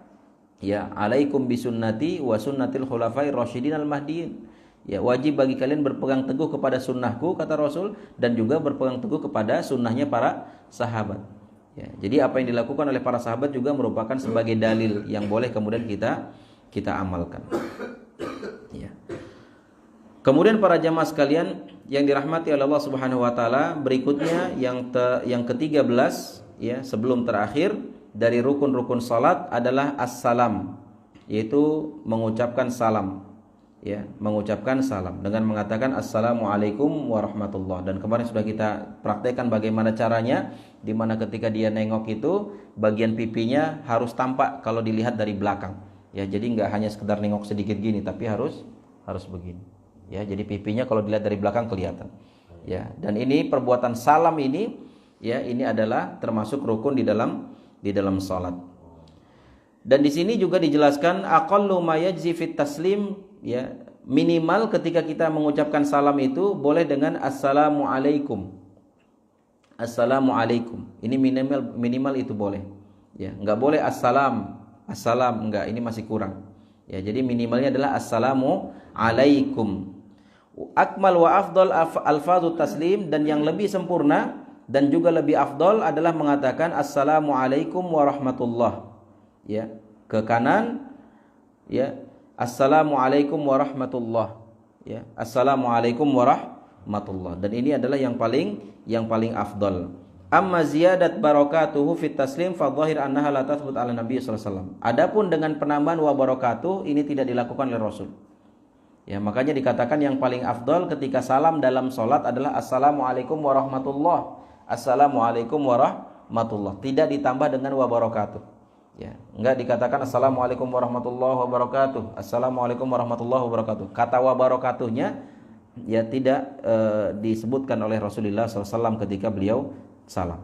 ya, alaikum bisunnati wa sunnatil khulafai rasyidin al-mahdiin. Ya, wajib bagi kalian berpegang teguh kepada sunnahku, kata Rasul, dan juga berpegang teguh kepada sunnahnya para sahabat. Ya, jadi apa yang dilakukan oleh para sahabat juga merupakan sebagai dalil yang boleh kemudian kita amalkan. Ya. Kemudian para jamaah sekalian yang dirahmati oleh Allah Subhanahu wa taala, berikutnya yang ke-13, ya, sebelum terakhir dari rukun-rukun salat adalah as-salam, yaitu mengucapkan salam. Ya, mengucapkan salam dengan mengatakan assalamualaikum warahmatullah. Dan kemarin sudah kita praktekkan bagaimana caranya, di mana ketika dia nengok itu bagian pipinya harus tampak kalau dilihat dari belakang. Ya, jadi nggak hanya sekedar nengok sedikit gini, tapi harus begini. Ya, jadi pipinya kalau dilihat dari belakang kelihatan. Ya, dan ini perbuatan salam ini, ya, ini adalah termasuk rukun di dalam salat. Dan di sini juga dijelaskan aqallu ma yajzi fit taslim, ya, minimal ketika kita mengucapkan salam itu boleh dengan assalamu alaikum. Assalamu alaikum. Ini minimal itu boleh. Ya, enggak boleh assalam, enggak, ini masih kurang. Ya, jadi minimalnya adalah assalamu alaikum. Akmal wa afdal alfadhu taslim, dan yang lebih sempurna dan juga lebih afdal adalah mengatakan assalamu alaikum warahmatullah. Ya, ke kanan, ya, assalamualaikum warahmatullah. Ya, assalamualaikum warahmatullah. Dan ini adalah yang paling afdal. Amma ziyadat barakatuhu fit taslim fa dhahir annaha la tathbut ala nabiy sallallahu alaihi wasallam. Adapun dengan penambahan wa barakatuh, ini tidak dilakukan oleh Rasul. Ya, makanya dikatakan yang paling afdal ketika salam dalam salat adalah assalamualaikum warahmatullah. Assalamualaikum warahmatullah. Tidak ditambah dengan wa barakatuh. Ya, enggak dikatakan assalamualaikum warahmatullahi wabarakatuh, assalamualaikum warahmatullahi wabarakatuh. Kata wa barakatuhnya ya tidak disebutkan oleh Rasulullah SAW ketika beliau salam.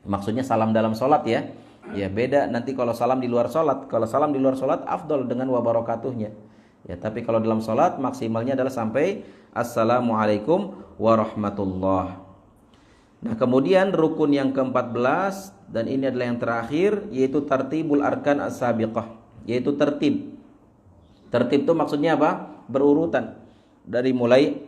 Maksudnya salam dalam sholat ya. Ya, beda nanti kalau salam di luar sholat. Kalau salam di luar sholat afdal dengan wa barakatuhnya. Ya, tapi kalau dalam salat maksimalnya adalah sampai assalamualaikum warahmatullah. Nah, kemudian rukun yang ke-14 dan ini adalah yang terakhir, yaitu tartibul arkan as-sabiqah, yaitu tertib. Tertib itu maksudnya apa? Berurutan. Dari mulai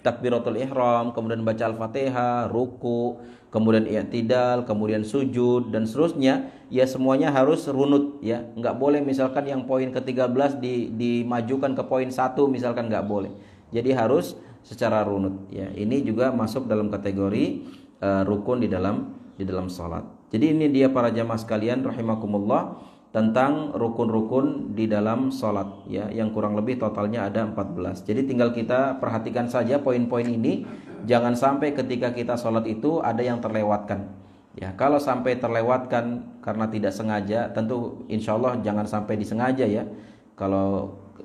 takbiratul ihram, kemudian baca Al-Fatihah, ruku, kemudian i'tidal, kemudian sujud dan seterusnya, ya semuanya harus runut ya. Enggak boleh misalkan yang poin ke-13 dimajukan ke poin 1 misalkan, enggak boleh. Jadi harus secara runut ya. Ini juga masuk dalam kategori rukun di dalam salat. Jadi ini dia para jamaah sekalian rahimakumullah tentang rukun-rukun di dalam salat ya, yang kurang lebih totalnya ada 14. Jadi tinggal kita perhatikan saja poin-poin ini, jangan sampai ketika kita salat itu ada yang terlewatkan. Ya, kalau sampai terlewatkan karena tidak sengaja, tentu insyaallah jangan sampai disengaja ya.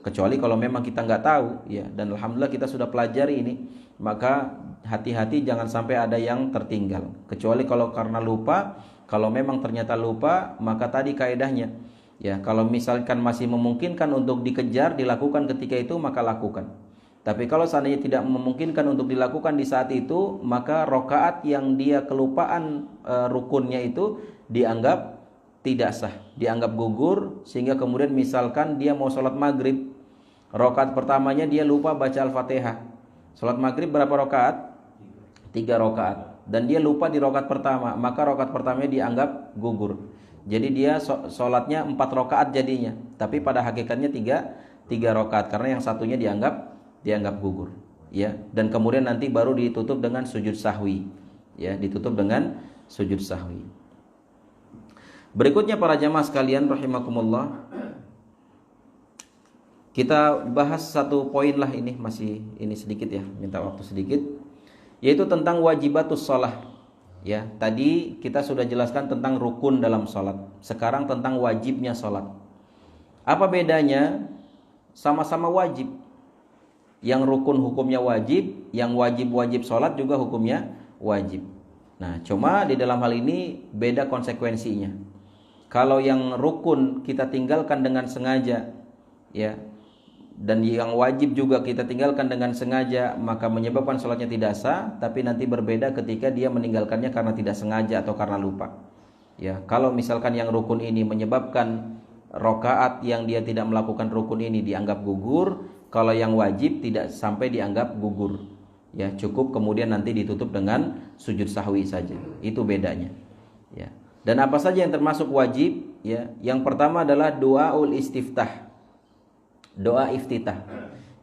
Kecuali kalau memang kita nggak tahu ya, dan alhamdulillah kita sudah pelajari ini, maka hati-hati jangan sampai ada yang tertinggal. Kecuali kalau karena lupa. Kalau memang ternyata lupa, maka tadi kaidahnya ya, kalau misalkan masih memungkinkan untuk dikejar, dilakukan ketika itu, maka lakukan. Tapi kalau seandainya tidak memungkinkan untuk dilakukan di saat itu, maka rakaat yang dia kelupaan rukunnya itu dianggap tidak sah, dianggap gugur, sehingga kemudian misalkan dia mau sholat maghrib, rakaat pertamanya dia lupa baca Al-Fatihah. Sholat maghrib berapa rakaat? 3 rakaat. Dan dia lupa di rakaat pertama, maka rakaat pertamanya dianggap gugur. Jadi dia sholatnya 4 rakaat jadinya, tapi pada hakikatnya 3 rakaat karena yang satunya dianggap gugur. Ya, dan kemudian nanti baru ditutup dengan sujud sahwi. Ya, ditutup dengan sujud sahwi. Berikutnya para jamaah sekalian rahimakumullah, kita bahas satu poin lah, ini masih sedikit ya, minta waktu sedikit. Yaitu tentang wajibatus shalah. Ya, tadi kita sudah jelaskan tentang rukun dalam salat. Sekarang tentang wajibnya salat. Apa bedanya? Sama-sama wajib. Yang rukun hukumnya wajib, yang wajib salat juga hukumnya wajib. Nah, cuma di dalam hal ini beda konsekuensinya. Kalau yang rukun kita tinggalkan dengan sengaja, ya, dan yang wajib juga kita tinggalkan dengan sengaja, maka menyebabkan sholatnya tidak sah. Tapi nanti berbeda ketika dia meninggalkannya karena tidak sengaja atau karena lupa. Ya, kalau misalkan yang rukun ini menyebabkan rakaat yang dia tidak melakukan rukun ini dianggap gugur, kalau yang wajib tidak sampai dianggap gugur. Ya, cukup kemudian nanti ditutup dengan sujud sahwi saja. Itu bedanya. Ya. Dan apa saja yang termasuk wajib? Ya, yang pertama adalah doaul istiftah. Doa iftitah.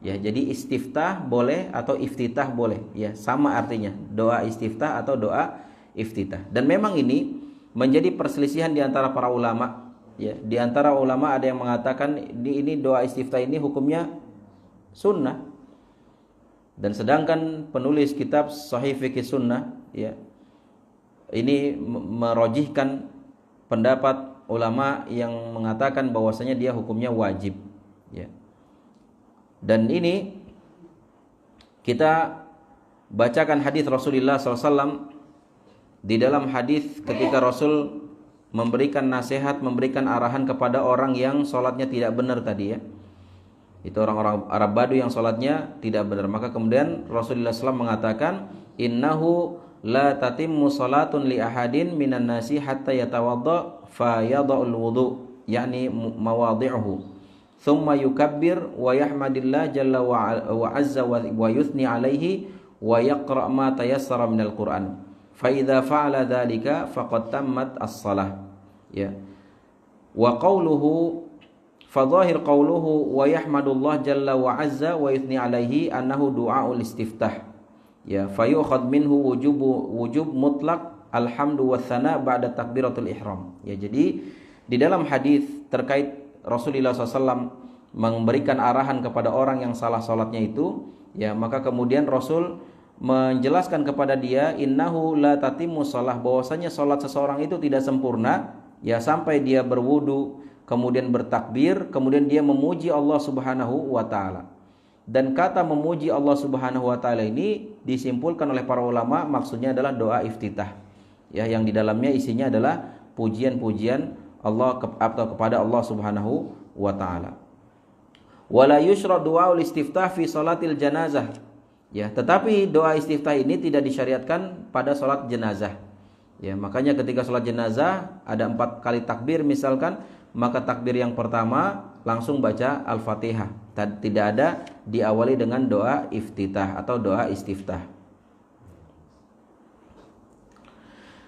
Ya, jadi istiftah boleh atau iftitah boleh, ya, sama artinya. Doa istiftah atau doa iftitah. Dan memang ini menjadi perselisihan di antara para ulama, ya. Di antara ulama ada yang mengatakan ini doa istiftah ini hukumnya sunnah. Dan sedangkan penulis kitab Sahih Fiqh Sunnah, ya, ini merojihkan pendapat ulama yang mengatakan bahwasanya dia hukumnya wajib, ya. Dan ini kita bacakan hadis Rasulullah SAW. Di dalam hadis ketika Rasul memberikan nasihat, memberikan arahan kepada orang yang sholatnya tidak benar tadi, ya, itu orang-orang Arab Badu yang sholatnya tidak benar. Maka kemudian Rasulullah SAW mengatakan, innahu la tatimmu salatun li ahadin minan nasi hatta yatawadda fa yada'ul wudu, yakni mawadhi'uhu, thumma yukabbir wa yahmadillah jalla wa azza wa yuthni alaihi wa yaqra' ma tayassara minal Qur'an. Fa idza fa'ala dzalika faqad tammat as-shalah. Ya. Wa qawluhu fa dhahir qawluhu wa yahmadullah jalla wa azza wa yuthni alaihi annahu du'aul istiftah. Ya, fa yu'khadh minhu wujub mutlaq alhamdu wa tsana ba'da takbiratul ihram. Ya, jadi di dalam hadis terkait Rasulullah SAW memberikan arahan kepada orang yang salah sholatnya itu, ya, maka kemudian Rasul menjelaskan kepada dia, innahu la tatimmu shalah, bahwasanya sholat seseorang itu tidak sempurna, ya, sampai dia berwudu, kemudian bertakbir, kemudian dia memuji Allah Subhanahu wa taala. Dan kata memuji Allah Subhanahu wa taala ini disimpulkan oleh para ulama maksudnya adalah doa iftitah, ya, yang di dalamnya isinya adalah pujian-pujian Allah atau kepada Allah Subhanahu wa taala. Wala yusyra du'aul istiftah fi salatil janazah. Ya, tetapi doa istiftah ini tidak disyariatkan pada salat jenazah. Ya, makanya ketika salat jenazah ada 4 kali takbir misalkan, maka takbir yang pertama langsung baca Al-Fatihah. Tidak ada diawali dengan doa iftitah atau doa istiftah.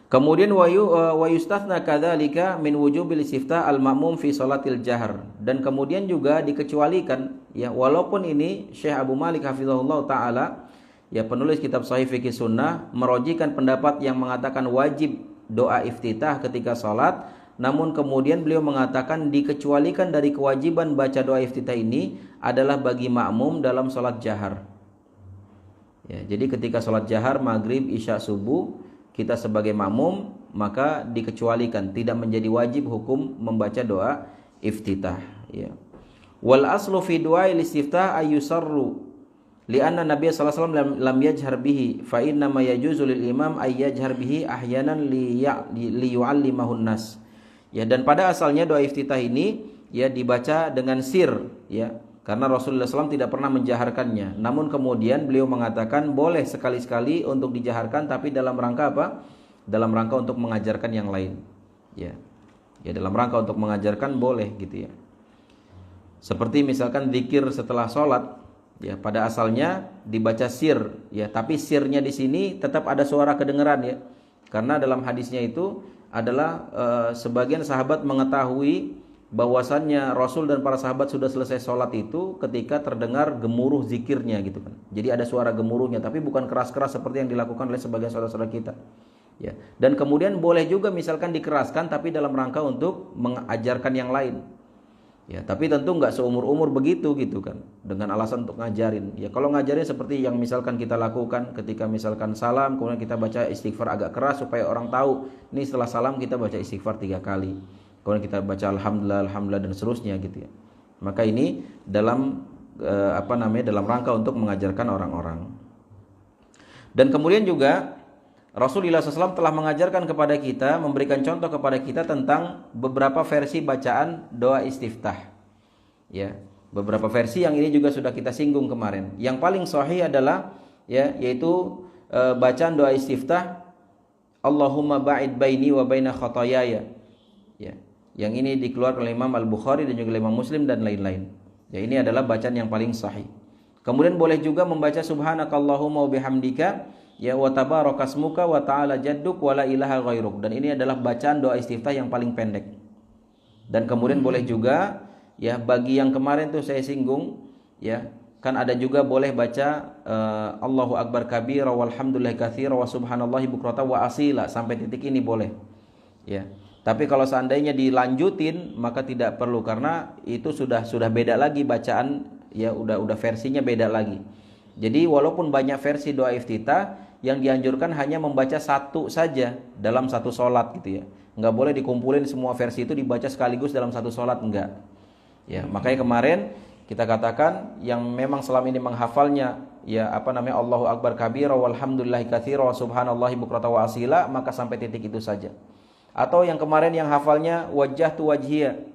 Kemudian wa yustathna kadzalika min wujubil istiftah al-ma'mum fi salatil jahr, dan kemudian juga dikecualikan ya, walaupun ini Syekh Abu Malik hafizahullah taala ya, penulis kitab Sahih Fikih Sunnah, merojikan pendapat yang mengatakan wajib doa iftitah ketika salat, namun kemudian beliau mengatakan dikecualikan dari kewajiban baca doa iftitah ini adalah bagi makmum dalam salat jahar. Ya, jadi ketika salat jahar maghrib, isya, subuh, kita sebagai makmum maka dikecualikan, tidak menjadi wajib hukum membaca doa iftitah ya. Wal aslu fi du'ail istiftah ayyusarru lianna Nabiy sallallahu alaihi wasallam lam yajhar bihi fa inna ma yajuzu lil imam ay yajhar bihi ahyanan li yu'allimahun nas ya. Dan pada asalnya doa iftitah ini ya dibaca dengan sir ya, karena Rasulullah SAW tidak pernah menjaharkannya. Namun kemudian beliau mengatakan boleh sekali-sekali untuk dijaharkan, tapi dalam rangka apa? Dalam rangka untuk mengajarkan yang lain. Ya, ya dalam rangka untuk mengajarkan boleh gitu ya. Seperti misalkan zikir setelah sholat, ya pada asalnya dibaca sir, ya tapi sirnya di sini tetap ada suara kedengaran ya. Karena dalam hadisnya itu adalah sebagian sahabat mengetahui bahwasannya Rasul dan para sahabat sudah selesai sholat itu ketika terdengar gemuruh zikirnya gitu kan. Jadi ada suara gemuruhnya, tapi bukan keras-keras seperti yang dilakukan oleh sebagian saudara-saudara kita. Ya. Dan kemudian boleh juga misalkan dikeraskan tapi dalam rangka untuk mengajarkan yang lain. Ya, tapi tentu nggak seumur-umur begitu gitu kan, dengan alasan untuk ngajarin. Ya kalau ngajarin seperti yang misalkan kita lakukan ketika misalkan salam, kemudian kita baca istighfar agak keras supaya orang tahu, ini setelah salam kita baca istighfar 3 kali. Kemudian kita baca alhamdulillah, alhamdulillah dan seterusnya gitu ya. Maka ini dalam dalam rangka untuk mengajarkan orang-orang. Dan kemudian juga Rasulullah SAW telah mengajarkan kepada kita, memberikan contoh kepada kita tentang beberapa versi bacaan doa istiftah. Ya, beberapa versi yang ini juga sudah kita singgung kemarin. Yang paling sahih adalah ya, yaitu bacaan doa istiftah Allahumma ba'id baini wa baina khotoyaya. Ya. Yang ini dikeluarkan oleh Imam Al-Bukhari dan juga Imam Muslim dan lain-lain. Ya, ini adalah bacaan yang paling sahih. Kemudian boleh juga membaca subhanakallahumma wa bihamdika ya wa tabarakasmuka wa ta'ala jadduk wa la ilaha ghairuk. Dan ini adalah bacaan doa istiftah yang paling pendek. Dan kemudian boleh juga ya, bagi yang kemarin tuh saya singgung ya, kan ada juga boleh baca Allahu akbar kabira walhamdulillahi katsira wa subhanallahi bukrata wa asila, sampai titik ini boleh. Ya. Tapi kalau seandainya dilanjutin maka tidak perlu, karena itu sudah beda lagi bacaan ya, udah versinya beda lagi. Jadi walaupun banyak versi doa iftitah, yang dianjurkan hanya membaca satu saja dalam satu sholat gitu ya. Enggak boleh dikumpulin semua versi itu dibaca sekaligus dalam satu sholat, enggak. Ya, makanya kemarin kita katakan yang memang selama ini menghafalnya ya Allahu akbar kabira walhamdulillahi katsira wa subhanallahi bukrata wa asila, maka sampai titik itu saja. Atau yang kemarin yang hafalnya wajjahtu wajhiya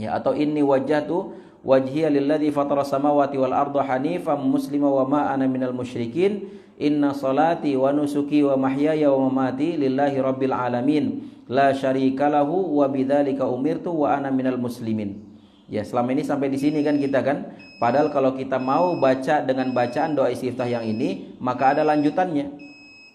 ya, atau inni wajjahtu wajhiya lilladzi fatara samawati wal arda hanifan muslima wa ma ana minal musyrikin inna salati wa nusuki wa mahyaya wa mamati lillahi rabbil alamin la syarika lahu wa bidzalika umirtu wa ana minal muslimin. Ya, selama ini sampai di sini kan kita kan, padahal kalau kita mau baca dengan bacaan doa istiftah yang ini maka ada lanjutannya.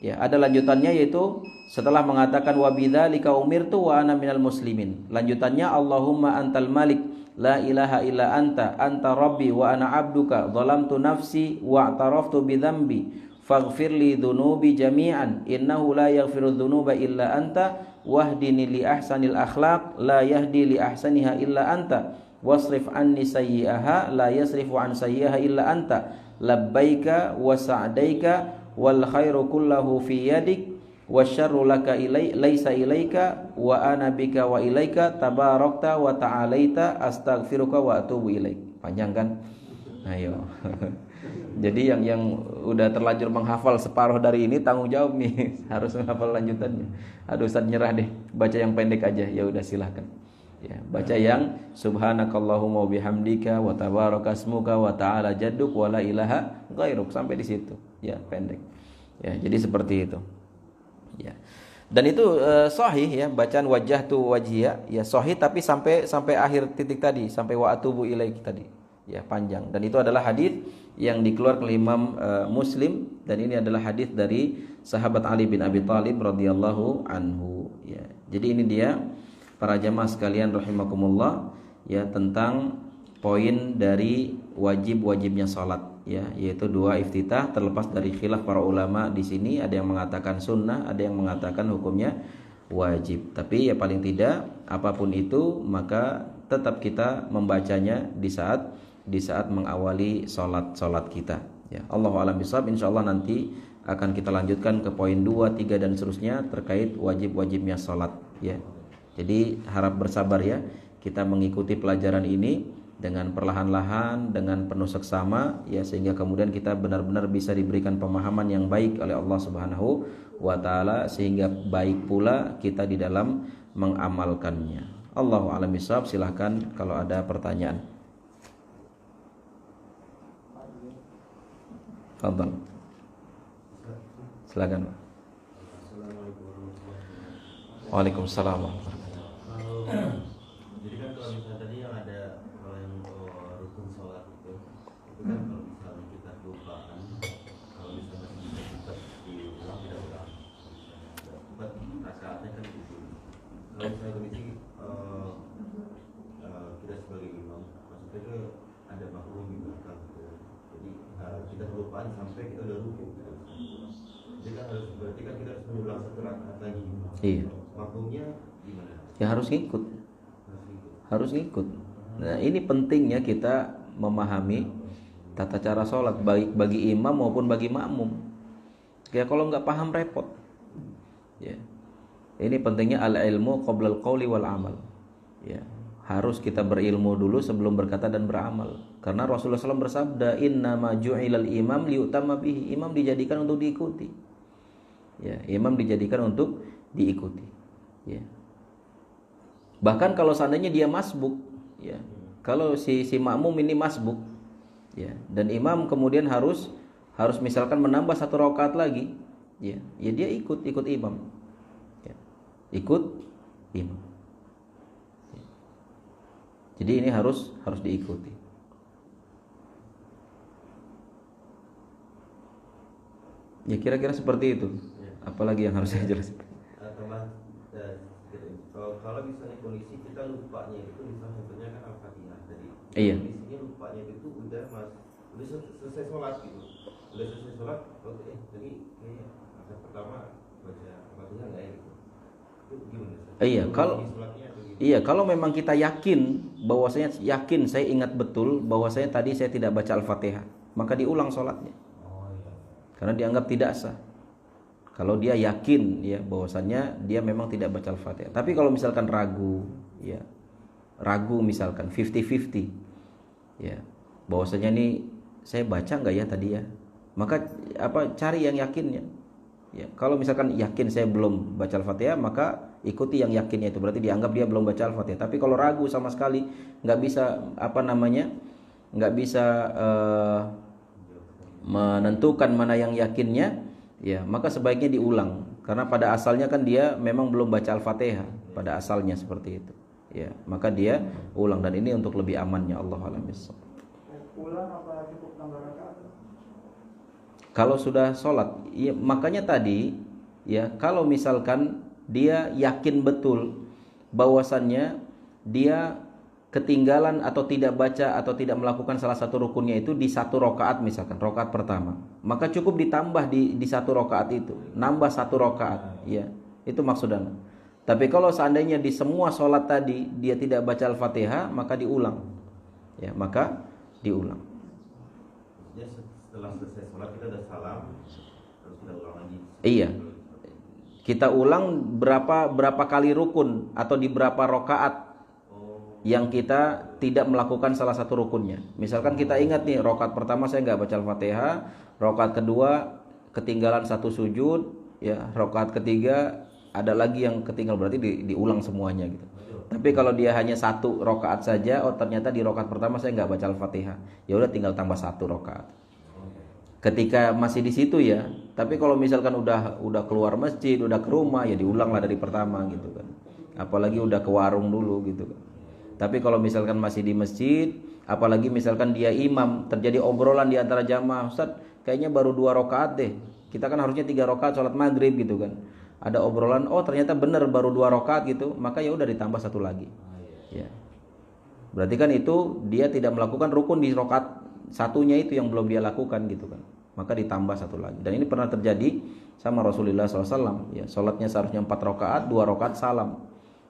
Ya, ada lanjutannya, yaitu setelah mengatakan wa bidzalika umirtu wa ana minal muslimin. Lanjutannya Allahumma antal malik la ilaha illa anta rabbi wa ana abduka zalamtu nafsi wa i'taraftu bi dzambi faghfirli dzunubi jami'an innahu la yaghfiru dzunuba illa anta wahdini li ahsanil akhlaq la yahdi li ahsaniha illa anta wasrif anni sayyi'aha la yasrifu an sayyi'aha illa anta labbaika wa sa'daika wal khairu kullahu fi yadik wasyarru laka laisa ilaika wa ana bika wa ilaika tabarakta wa ta'alaita astaghfiruka wa atubu ilaik. Panjang kan? Ayo. Jadi yang udah terlanjur menghafal separuh dari ini tanggung jawab nih, harus menghafal lanjutannya. Aduh Ustaz nyerah deh, baca yang pendek aja. Ya udah silahkan. Ya, baca yang subhanakallahumma bihamdika wa tabarakasmuka wa ta'ala jadduk wa la ilaha ghairuk sampai di situ. Ya, pendek. Ya, jadi seperti itu. Ya. Dan itu sahih ya, bacaan wajah tu wajhiya ya sahih, tapi sampai akhir titik tadi, sampai wa atubu ilaik tadi. Ya, panjang. Dan itu adalah hadis yang dikeluarkan oleh Imam Muslim, dan ini adalah hadis dari sahabat Ali bin Abi Thalib radhiyallahu anhu ya. Jadi ini dia para jamaah sekalian rahimakumullah ya, tentang poin dari wajib-wajibnya salat ya, yaitu dua iftitah, terlepas dari khilaf para ulama di sini, ada yang mengatakan sunnah, ada yang mengatakan hukumnya wajib. Tapi ya paling tidak apapun itu maka tetap kita membacanya di saat mengawali salat kita ya. Allahu a'lam bishawab. Insyaallah nanti akan kita lanjutkan ke poin 2, 3 dan seterusnya terkait wajib-wajibnya salat ya. Jadi harap bersabar ya, kita mengikuti pelajaran ini dengan perlahan-lahan, dengan penuh seksama ya, sehingga kemudian kita benar-benar bisa diberikan pemahaman yang baik oleh Allah Subhanahu wa taala, sehingga baik pula kita di dalam mengamalkannya. Allahu a'lam bishawab. Silahkan kalau ada pertanyaan. Fadhal. Silakan, Pak. Waalaikumsalam. Jadi kan kalau misalnya tadi yang ada kalau yang rukun sholat itu kan kalau misalnya kita lupaan, kalau misalnya kita diulang tidak ulang, buat rakaatnya kan itu. Kalau misalnya kondisi kita sebagai imam, maksudnya itu ada makmum di belakang gitu. Jadi kita kelupaan sampai kita udah rukun gitu. Jadi kan harus, berarti kan kita harus mengulang satu rakaat lagi. Iya. Makmumnya gimana? Ya harus ngikut. Nah, ini pentingnya kita memahami tata cara sholat baik bagi imam maupun bagi makmum. Ya kalau nggak paham repot. Ya. Ini pentingnya al-ilmu qabla al-qauli wal amal. Ya. Harus kita berilmu dulu sebelum berkata dan beramal. Karena Rasulullah SAW bersabda, "Innama ju'ilal imam liyutamma bihi." Imam dijadikan untuk diikuti. Ya, imam dijadikan untuk diikuti. Ya. Bahkan kalau seandainya dia masbuk, ya, kalau si makmum ini masbuk, ya, dan imam kemudian harus misalkan menambah satu rakaat lagi, ya dia ikut imam, ya, ikut imam. Ya. Jadi ini harus diikuti. Ya kira-kira seperti itu. Apalagi yang harus saya jelaskan? Kalau misalnya kondisi kita lupanya itu, misalnya contohnya kan Al-Fatihah tadi. Iya. Kondisinya lupanya itu udah selesai sholat gitu. Udah selesai sholat, oke. Jadi kayaknya rakaat pertama baca Al-Fatihah nggak ya gitu. Itu gimana? Kalau memang kita yakin bahwasanya saya ingat betul bahwasanya tadi saya tidak baca Al-Fatihah, maka diulang sholatnya. Karena dianggap tidak sah. Kalau dia yakin ya bahwasannya dia memang tidak baca Al-Fatihah. Tapi kalau misalkan ragu misalkan 50-50 ya, bahwasanya ini saya baca enggak ya tadi ya, maka cari yang yakinnya ya. Kalau misalkan yakin saya belum baca Al-Fatihah, maka ikuti yang yakinnya, itu berarti dianggap dia belum baca Al-Fatihah. Tapi kalau ragu sama sekali, nggak bisa menentukan mana yang yakinnya, ya maka sebaiknya diulang, karena pada asalnya kan dia memang belum baca Al-Fatihah, pada asalnya seperti itu ya, maka dia ulang, dan ini untuk lebih amannya. Allahu a'lam bishawab. Ulang apa cukup tambah rakaat? Kalau sudah sholat ya, makanya tadi ya, kalau misalkan dia yakin betul bahwasannya dia ketinggalan atau tidak baca atau tidak melakukan salah satu rukunnya itu di satu rakaat, misalkan rakaat pertama, maka cukup ditambah di satu rakaat itu, nambah satu rakaat ya, itu maksudnya. Tapi kalau seandainya di semua sholat tadi dia tidak baca Al-Fatihah, maka diulang ya, maka diulang. Ya, setelah selesai sholat kita udah salam, terus kita ulang lagi. Iya, kita ulang berapa kali rukun atau di berapa rakaat yang kita tidak melakukan salah satu rukunnya. Misalkan kita ingat nih, rakaat pertama saya nggak baca Al-Fatihah, rakaat kedua ketinggalan satu sujud, ya rakaat ketiga ada lagi yang ketinggal, berarti diulang semuanya gitu. Tapi kalau dia hanya 1 rakaat saja, oh ternyata di rakaat pertama saya nggak baca Al-Fatihah, ya udah tinggal tambah 1 rakaat. Ketika masih di situ ya. Tapi kalau misalkan udah keluar masjid, udah ke rumah, ya diulanglah dari pertama gitu kan. Apalagi udah ke warung dulu gitu kan. Tapi kalau misalkan masih di masjid, apalagi misalkan dia imam, terjadi obrolan di antara jamaah, Ustaz, kayaknya baru 2 rakaat deh. Kita kan harusnya 3 rakaat sholat maghrib gitu kan. Ada obrolan, oh ternyata benar baru 2 rakaat gitu, maka ya udah ditambah 1 lagi. Ya. Berarti kan itu dia tidak melakukan rukun di rakaat satunya itu yang belum dia lakukan gitu kan. Maka ditambah 1 lagi. Dan ini pernah terjadi sama Rasulullah SAW. Ya, sholatnya seharusnya 4 rakaat, 2 rakaat salam.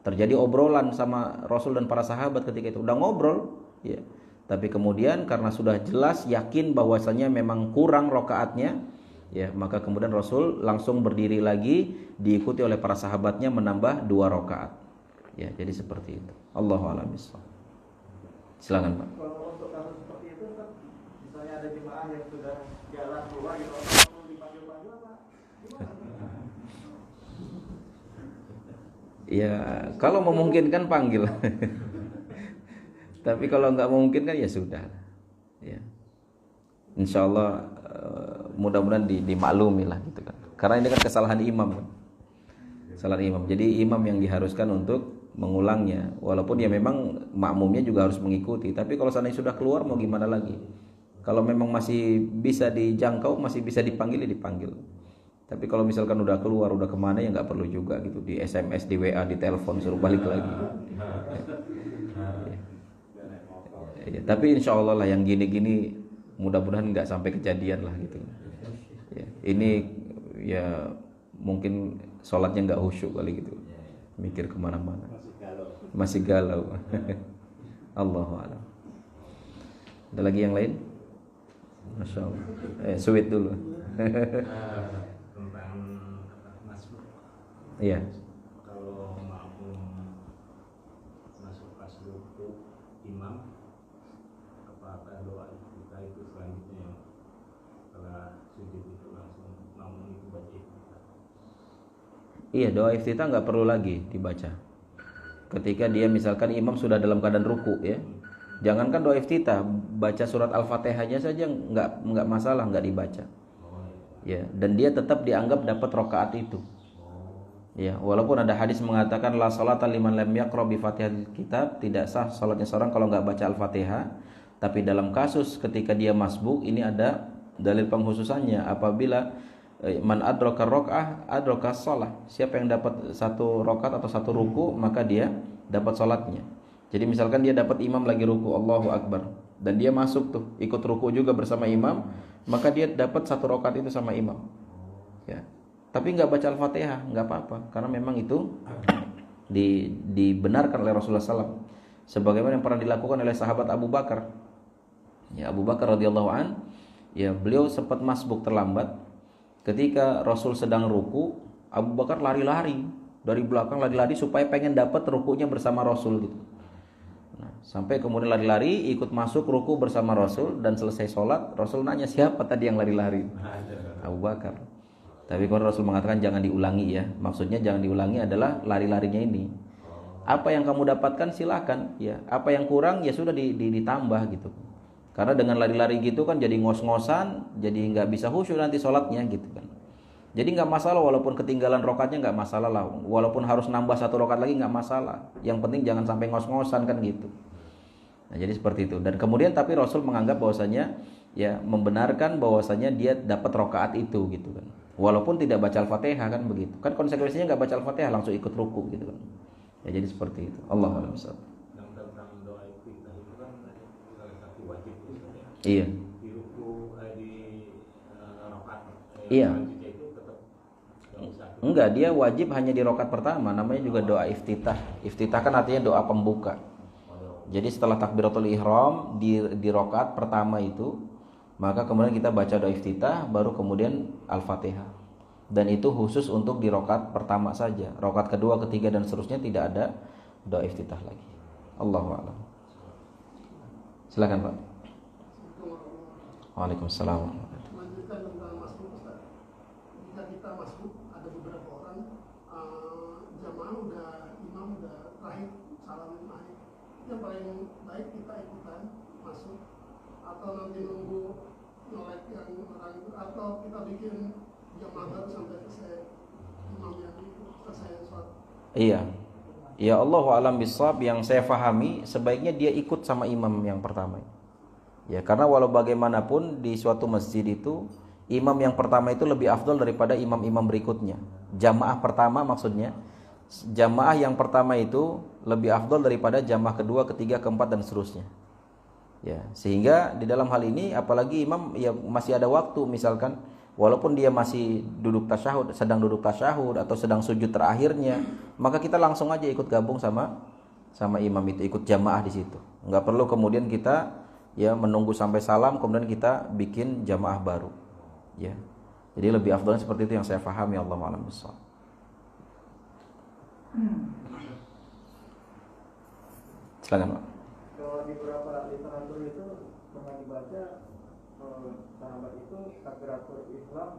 Terjadi obrolan sama Rasul dan para sahabat ketika itu. Udah ngobrol, ya. Tapi kemudian karena sudah jelas yakin bahwasanya memang kurang rakaatnya, ya, maka kemudian Rasul langsung berdiri lagi, diikuti oleh para sahabatnya menambah 2 rakaat. Ya, jadi seperti itu. Allahu a'lam bishawab. Silakan Pak. Kalau untuk kasus seperti itu kan, misalnya ada jemaah yang sudah jalan keluar gitu, orang dipanggil-panggil apa? Gimana? Ya, kalau memungkinkan panggil. Tapi kalau nggak memungkinkan ya sudah. Ya. Insya Allah mudah-mudahan dimaklumi lah gitu kan. Karena ini kan kesalahan imam kan. Kesalahan imam. Jadi imam yang diharuskan untuk mengulangnya. Walaupun ya memang makmumnya juga harus mengikuti. Tapi kalau seandainya sudah keluar mau gimana lagi? Kalau memang masih bisa dijangkau, masih bisa dipanggil ya dipanggil. Tapi kalau misalkan udah keluar, udah kemana ya nggak perlu juga gitu. Di SMS, di WA, di telepon suruh balik lagi. Ya, tapi insya Allah lah yang gini-gini mudah-mudahan nggak sampai kejadian lah gitu. Ya, ini ya mungkin sholatnya nggak khusyuk kali gitu, mikir kemana-mana, masih galau. Allahu a'lam. Ada lagi yang lain? Masya Allah. Sweet dulu. Tentang masuk. Iya. Kalau makmum masuk pas ruku imam, apakah doa kita itu selanjutnya setelah sujud itu langsung makmum itu baca iftitah? Iya, doa iftitah nggak perlu lagi dibaca. Ketika dia misalkan imam sudah dalam keadaan ruku ya, jangankan doa iftitah, baca surat Al-Fatihahnya saja nggak masalah, nggak dibaca. Ya, dan dia tetap dianggap dapat rakaat itu. Ya, walaupun ada hadis mengatakan la salata liman lam yaqra bi Fatihatil Kitab, tidak sah salatnya seorang kalau nggak baca Al-Fatihah. Tapi dalam kasus ketika dia masbuk, ini ada dalil penghususannya. Apabila man adraka rakaah adraka shalah, siapa yang dapat 1 rakaat atau 1 ruku, maka dia dapat salatnya. Jadi misalkan dia dapat imam lagi ruku, Allahu Akbar, dan dia masuk tuh ikut ruku juga bersama imam, maka dia dapat 1 rakaat itu sama imam. Ya. Tapi nggak baca Al-Fatihah, nggak apa-apa, karena memang itu dibenarkan oleh Rasulullah SAW. Sebagaimana yang pernah dilakukan oleh sahabat Abu Bakar. Ya, Abu Bakar radhiyallahu an, ya beliau sempat masbuk terlambat. Ketika Rasul sedang ruku, Abu Bakar lari-lari dari belakang, lari-lari supaya pengen dapat rukunya bersama Rasul gitu. Nah, sampai kemudian lari-lari ikut masuk ruku bersama Rasul, dan selesai sholat Rasul nanya siapa tadi yang lari-lari? Abu Bakar. Tapi kalau Rasul mengatakan jangan diulangi ya, maksudnya jangan diulangi adalah lari-larinya ini. Apa yang kamu dapatkan silakan ya, apa yang kurang ya sudah ditambah gitu. Karena dengan lari-lari gitu kan jadi ngos-ngosan, jadi nggak bisa khusyuk nanti sholatnya gitu kan. Jadi nggak masalah walaupun ketinggalan rakaatnya, nggak masalah lah. Walaupun harus nambah 1 rakaat lagi nggak masalah. Yang penting jangan sampai ngos-ngosan kan gitu. Nah, jadi seperti itu. Dan kemudian tapi Rasul menganggap bahwasanya ya membenarkan bahwasanya dia dapat rakaat itu gitu kan. Walaupun tidak baca Al-Fatihah kan begitu. Kan konsekuensinya nggak baca Al-Fatihah langsung ikut ruku gitu kan. Ya jadi seperti itu. Allahu a'lam bishawab. Yang tentang doa iftitah itu kan salah satu wajib itu ya. Iya. Di ruku di rakaat Iya. selanjutnya itu tetap nggak usah. Enggak, dia wajib hanya di rakaat pertama, namanya juga doa iftitah. Iftitah kan artinya doa pembuka. Jadi setelah takbiratul ihram di rakaat pertama itu, maka kemudian kita baca doa iftitah, baru kemudian Al-Fatihah. Dan itu khusus untuk di rakaat pertama saja. Rakaat kedua, ketiga dan seterusnya tidak ada doa iftitah lagi. Allahu a'lam. Silakan Pak. Waalaikumsalam. Lanjutkan tentang masbuk Ustaz. Jika kita masbuk, ada beberapa orang jamaah imam udah terakhir salam yang paling baik kita ikutan masuk atau nanti nunggu nolak yang orang itu, atau kita bikin jamaah baru sampai selesai imam yang itu selesai sholat. Iya. Ya Allahu a'lam bishawab, yang saya fahami sebaiknya dia ikut sama imam yang pertama. Ya, karena walau bagaimanapun di suatu masjid itu imam yang pertama itu lebih afdal daripada imam-imam berikutnya. Jamaah pertama maksudnya, jamaah yang pertama itu lebih afdal daripada jamaah kedua, ketiga, keempat dan seterusnya. Ya, sehingga di dalam hal ini apalagi imam ya masih ada waktu, misalkan walaupun dia masih duduk tasyahud, sedang duduk tasyahud atau sedang sujud terakhirnya, maka kita langsung aja ikut gabung sama imam itu, ikut jamaah di situ. Enggak perlu kemudian kita ya menunggu sampai salam kemudian kita bikin jamaah baru. Ya. Jadi lebih afdal seperti itu yang saya pahami, Allahu a'lam bishawab. Silakan, Pak. Kalau di beberapa literatur itu pernah dibaca sahabat itu takbiratul ihram,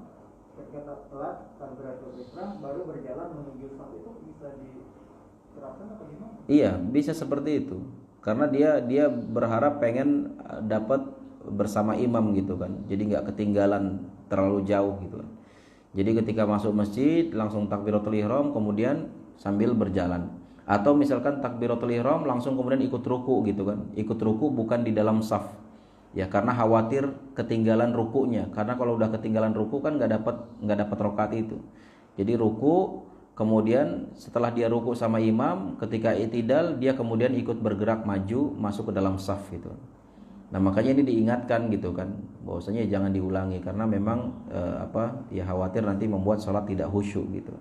ketika telat takbiratul ihram baru berjalan menuju shaf, itu bisa diterapkan atau gimana? Iya, bisa seperti itu. Karena dia berharap pengen dapat bersama imam gitu kan. Jadi nggak ketinggalan terlalu jauh gitu kan. Jadi ketika masuk masjid langsung takbiratul ihram kemudian sambil berjalan. Atau misalkan takbiratul ihram langsung kemudian ikut ruku gitu kan. Ikut ruku bukan di dalam shaf. Ya karena khawatir ketinggalan rukunya. Karena kalau udah ketinggalan ruku kan nggak dapat rakaat itu. Jadi ruku, kemudian setelah dia ruku sama imam, ketika i'tidal dia kemudian ikut bergerak maju masuk ke dalam shaf gitu. Nah makanya ini diingatkan gitu kan, bahwasanya jangan diulangi karena memang ya khawatir nanti membuat sholat tidak khusyuk gitu.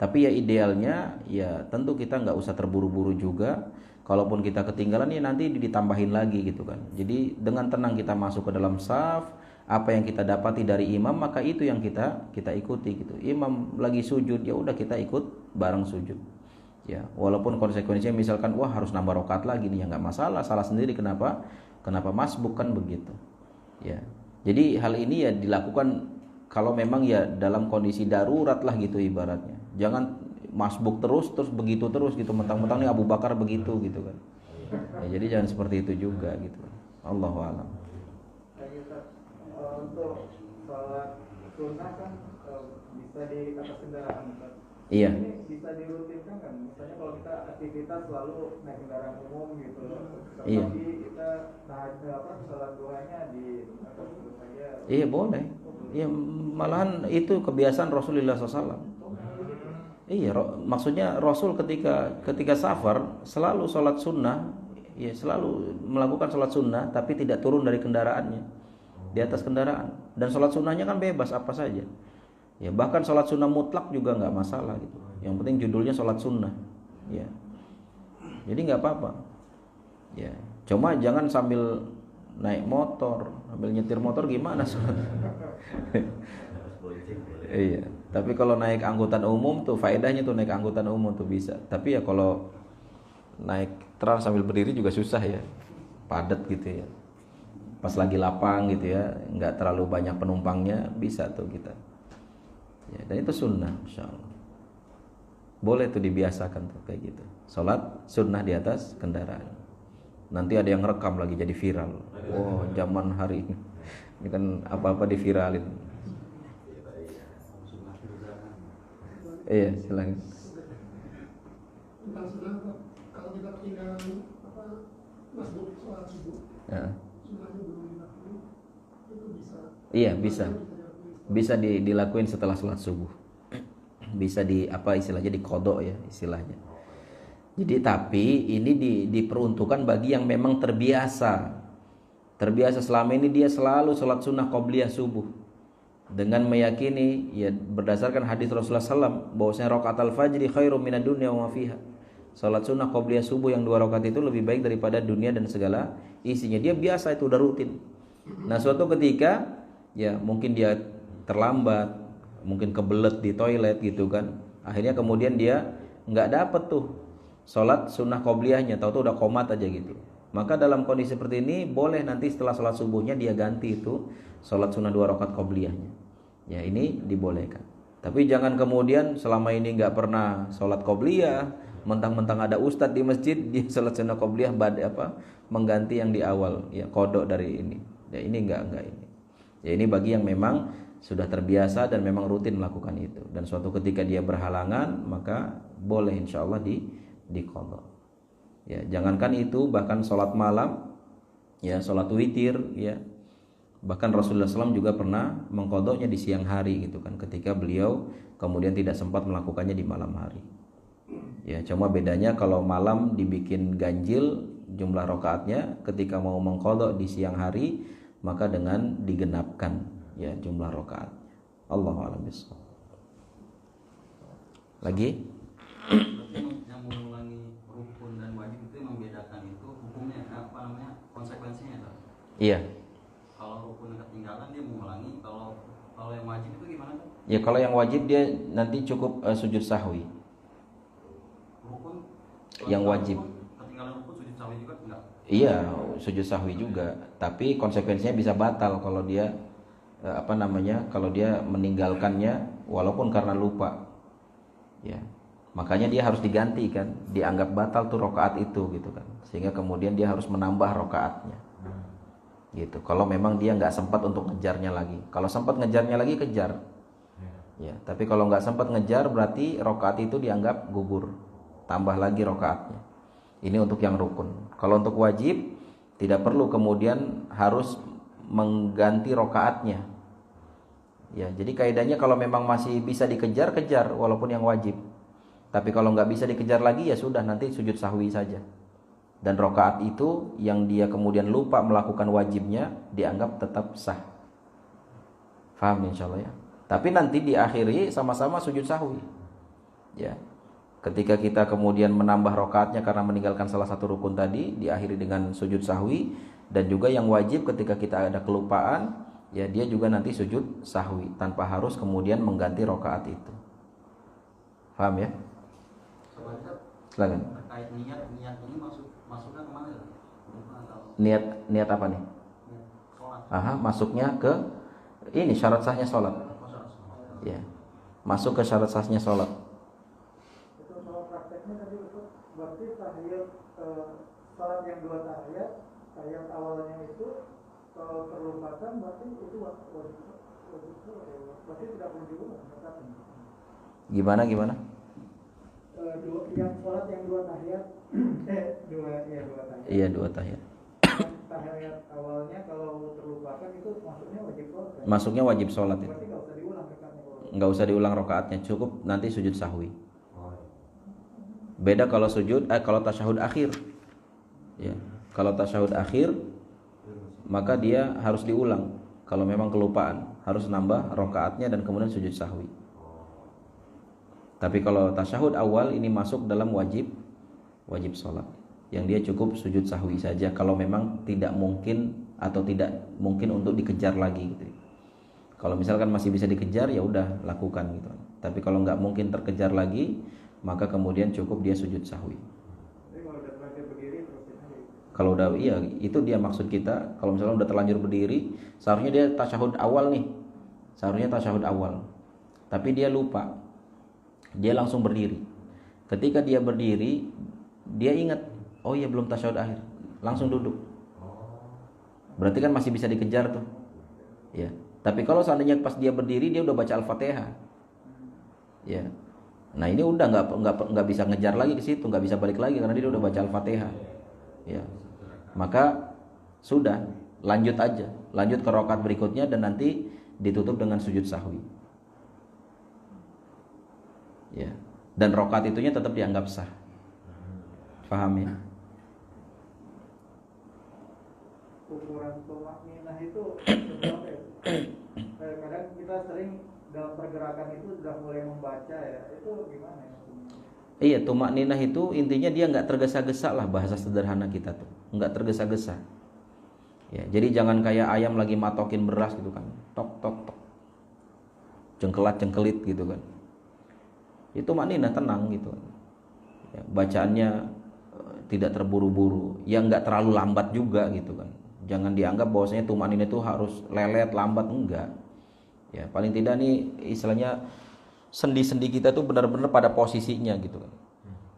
Tapi ya idealnya ya tentu kita nggak usah terburu-buru juga. Kalaupun kita ketinggalan ya nanti ditambahin lagi gitu kan. Jadi dengan tenang kita masuk ke dalam shaf, apa yang kita dapati dari imam maka itu yang kita ikuti gitu. Imam lagi sujud ya udah kita ikut bareng sujud. Ya, walaupun konsekuensinya misalkan wah harus nambah rakaat lagi nih ya nggak masalah, salah sendiri kenapa masbuk kan begitu. Ya. Jadi hal ini ya dilakukan kalau memang ya dalam kondisi darurat lah gitu ibaratnya. Jangan masbuk terus begitu terus gitu, mentang-mentang nih Abu Bakar begitu gitu kan. Ya, jadi jangan seperti itu juga gitu. Allahu a'lam. Untuk sholat sunnah kan bisa di atas kendaraan kan? Iya. Ini bisa dirutinkan kan? Misalnya kalau kita aktivitas selalu naik kendaraan umum gitu, Iya. tapi kita sholat duhanya di atas terus saja. Iya boleh. Iya malahan itu kebiasaan Rasulullah SAW. Iya, maksudnya Rasul ketika safar selalu sholat sunnah, ya selalu melakukan sholat sunnah, tapi tidak turun dari kendaraannya, di atas kendaraan. Dan sholat sunnahnya kan bebas apa saja. Ya bahkan sholat sunnah mutlak juga nggak masalah gitu. Yang penting judulnya sholat sunnah. Ya, jadi nggak apa-apa. Ya, cuma jangan sambil naik motor, sambil nyetir motor gimana sholat? Iya. Tapi kalau naik angkutan umum tuh faedahnya tuh naik angkutan umum tuh bisa. Tapi ya kalau naik trans sambil berdiri juga susah ya, padat gitu ya. Pas lagi lapang gitu ya, nggak terlalu banyak penumpangnya bisa tuh kita. Ya, dan itu sunnah, insyaallah. Boleh tuh dibiasakan tuh kayak gitu. Sholat sunnah di atas kendaraan. Nanti ada yang rekam lagi jadi viral. Oh zaman hari ini kan apa-apa diviralin. Iya, silakan. Tentang sunnah, kalau kita ketinggalan masbuk sholat subuh, Ya. sunnahnya belum dilakukan, itu bisa. Iya, bisa dilakuin setelah sholat subuh. Bisa istilahnya diqodok ya istilahnya. Jadi tapi ini diperuntukkan bagi yang memang terbiasa selama ini dia selalu sholat sunnah qobliyah subuh. Dengan meyakini ya berdasarkan hadis Rasulullah SAW bahwasanya rakaat al-fajri khairum minad dunya wa ma fiha. Salat sunnah qobliyah subuh yang 2 rakaat itu lebih baik daripada dunia dan segala isinya. Dia biasa itu udah rutin. Nah, suatu ketika ya mungkin dia terlambat, mungkin kebelet di toilet gitu kan. Akhirnya kemudian dia nggak dapet tuh salat sunnah qobliyahnya, tahu-tahu udah komat aja gitu. Maka dalam kondisi seperti ini boleh nanti setelah salat subuhnya dia ganti itu salat sunnah 2 rakaat qobliyahnya. Ya ini dibolehkan. Tapi jangan kemudian selama ini nggak pernah salat qobliyah, Mentang-mentang ada ustadz di masjid, dia salat sunnah qobliyah mengganti yang di awal, ya kodok dari ini. Ya ini enggak ini. Ya ini bagi yang memang sudah terbiasa dan memang rutin melakukan itu. Dan suatu ketika dia berhalangan, maka boleh insyaallah di qadha. Ya, jangankan itu, bahkan sholat malam, ya sholat witir, ya bahkan Rasulullah SAW juga pernah mengqadhanya di siang hari gitu kan, ketika beliau kemudian tidak sempat melakukannya di malam hari. Ya cuma bedanya kalau malam dibikin ganjil jumlah rakaatnya, ketika mau mengqadha di siang hari maka dengan digenapkan ya jumlah rakaat. Allahu a'lam bishawab. Lagi? Yang mengulangi rukun dan wajib itu membedakan itu hukumnya apa namanya, konsekuensinya tak? Iya. Kalau rukun ketinggalan dia mengulangi, kalau yang wajib itu gimana kan? Ya kalau yang wajib dia nanti cukup sujud sahwi. Rukun Yang wajib. Ketinggalan rukun sujud sahwi juga enggak? Iya, sujud sahwi juga. Tapi konsekuensinya bisa batal kalau dia kalau dia meninggalkannya walaupun karena lupa. Ya. Makanya dia harus diganti kan, dianggap batal tuh rakaat itu gitu kan. Sehingga kemudian dia harus menambah rakaatnya. Gitu. Kalau memang dia nggak sempat untuk ngejarnya lagi. Kalau sempat ngejarnya lagi kejar. Ya, tapi kalau nggak sempat ngejar berarti rakaat itu dianggap gugur. Tambah lagi rakaatnya. Ini untuk yang rukun. Kalau untuk wajib tidak perlu kemudian harus mengganti rakaatnya. Ya, jadi kaidahnya kalau memang masih bisa dikejar, kejar walaupun yang wajib. Tapi kalau nggak bisa dikejar lagi ya sudah, nanti sujud sahwi saja. Dan rakaat itu yang dia kemudian lupa melakukan wajibnya dianggap tetap sah. Faham insyaallah ya. Tapi nanti diakhiri sama-sama sujud sahwi. Ya. Ketika kita kemudian menambah rakaatnya karena meninggalkan salah satu rukun tadi, diakhiri dengan sujud sahwi. Dan juga yang wajib ketika kita ada kelupaan, ya dia juga nanti sujud sahwi tanpa harus kemudian mengganti rakaat itu. Paham ya? Silakan. Terkait niat ini masuknya kemana ya? Niat apa nih? Sholat. Masuknya ke ini syarat sahnya sholat. Ya, masuk ke syarat sahnya sholat. Itu kalau prakteknya tadi itu berarti tahiyat sholat yang 2 tahiyat awalnya itu kalau terlupakan berarti itu wajib berarti tidak perlu diulang. Gimana? Yang sholat yang 2 tahiyat dua tahiyat. Iya 2 tahiyat. Tahiyat awalnya kalau terlupakan itu masuknya wajib sholat. Masuknya wajib sholat ya. Berarti nggak usah diulang rakaatnya. Nggak usah diulang rakaatnya, cukup nanti sujud sahwi. Beda kalau kalau tasyahud akhir. Ya, kalau tasyahud akhir maka dia harus diulang. Kalau memang kelupaan, harus nambah rakaatnya dan kemudian sujud sahwi. Tapi kalau tasyahud awal ini masuk dalam wajib sholat, yang dia cukup sujud sahwi saja kalau memang tidak mungkin atau tidak mungkin untuk dikejar lagi gitu. Kalau misalkan masih bisa dikejar ya udah lakukan gitu. Tapi kalau nggak mungkin terkejar lagi, maka kemudian cukup dia sujud sahwi. Kalau udah iya itu dia maksud kita. Kalau misalnya udah terlanjur berdiri, seharusnya dia tasyahud awal nih. Seharusnya tasyahud awal. Tapi dia lupa. Dia langsung berdiri. Ketika dia berdiri, dia ingat, oh iya belum tasyahud akhir. Langsung duduk. Berarti kan masih bisa dikejar tuh. Ya. Tapi kalau seandainya pas dia berdiri dia udah baca Al-Fatihah. Ya. Nah, ini udah enggak bisa ngejar lagi ke situ, enggak bisa balik lagi karena dia udah baca Al-Fatihah. Ya. Maka sudah, lanjut aja. Lanjut ke rakaat berikutnya dan nanti ditutup dengan sujud sahwi. Ya. Dan rakaat itunya tetap dianggap sah. Paham ya? Ukuran tumakninah itu seberapa ya? Kadang kita sering dalam pergerakan itu sudah mulai membaca ya. Itu gimana ya? Iya, tumakninah itu intinya dia nggak tergesa-gesa lah, bahasa sederhana kita tuh, nggak tergesa-gesa. Ya, jadi jangan kayak ayam lagi matokin beras gitu kan, tok tok tok, cengkelit gitu kan. Itu tumakninah tenang gitu. Ya, bacaannya tidak terburu-buru, ya nggak terlalu lambat juga gitu kan. Jangan dianggap bahwasanya tumakninah itu harus lelet lambat, enggak. Ya, paling tidak nih istilahnya sendi-sendi kita tuh benar-benar pada posisinya gitu kan.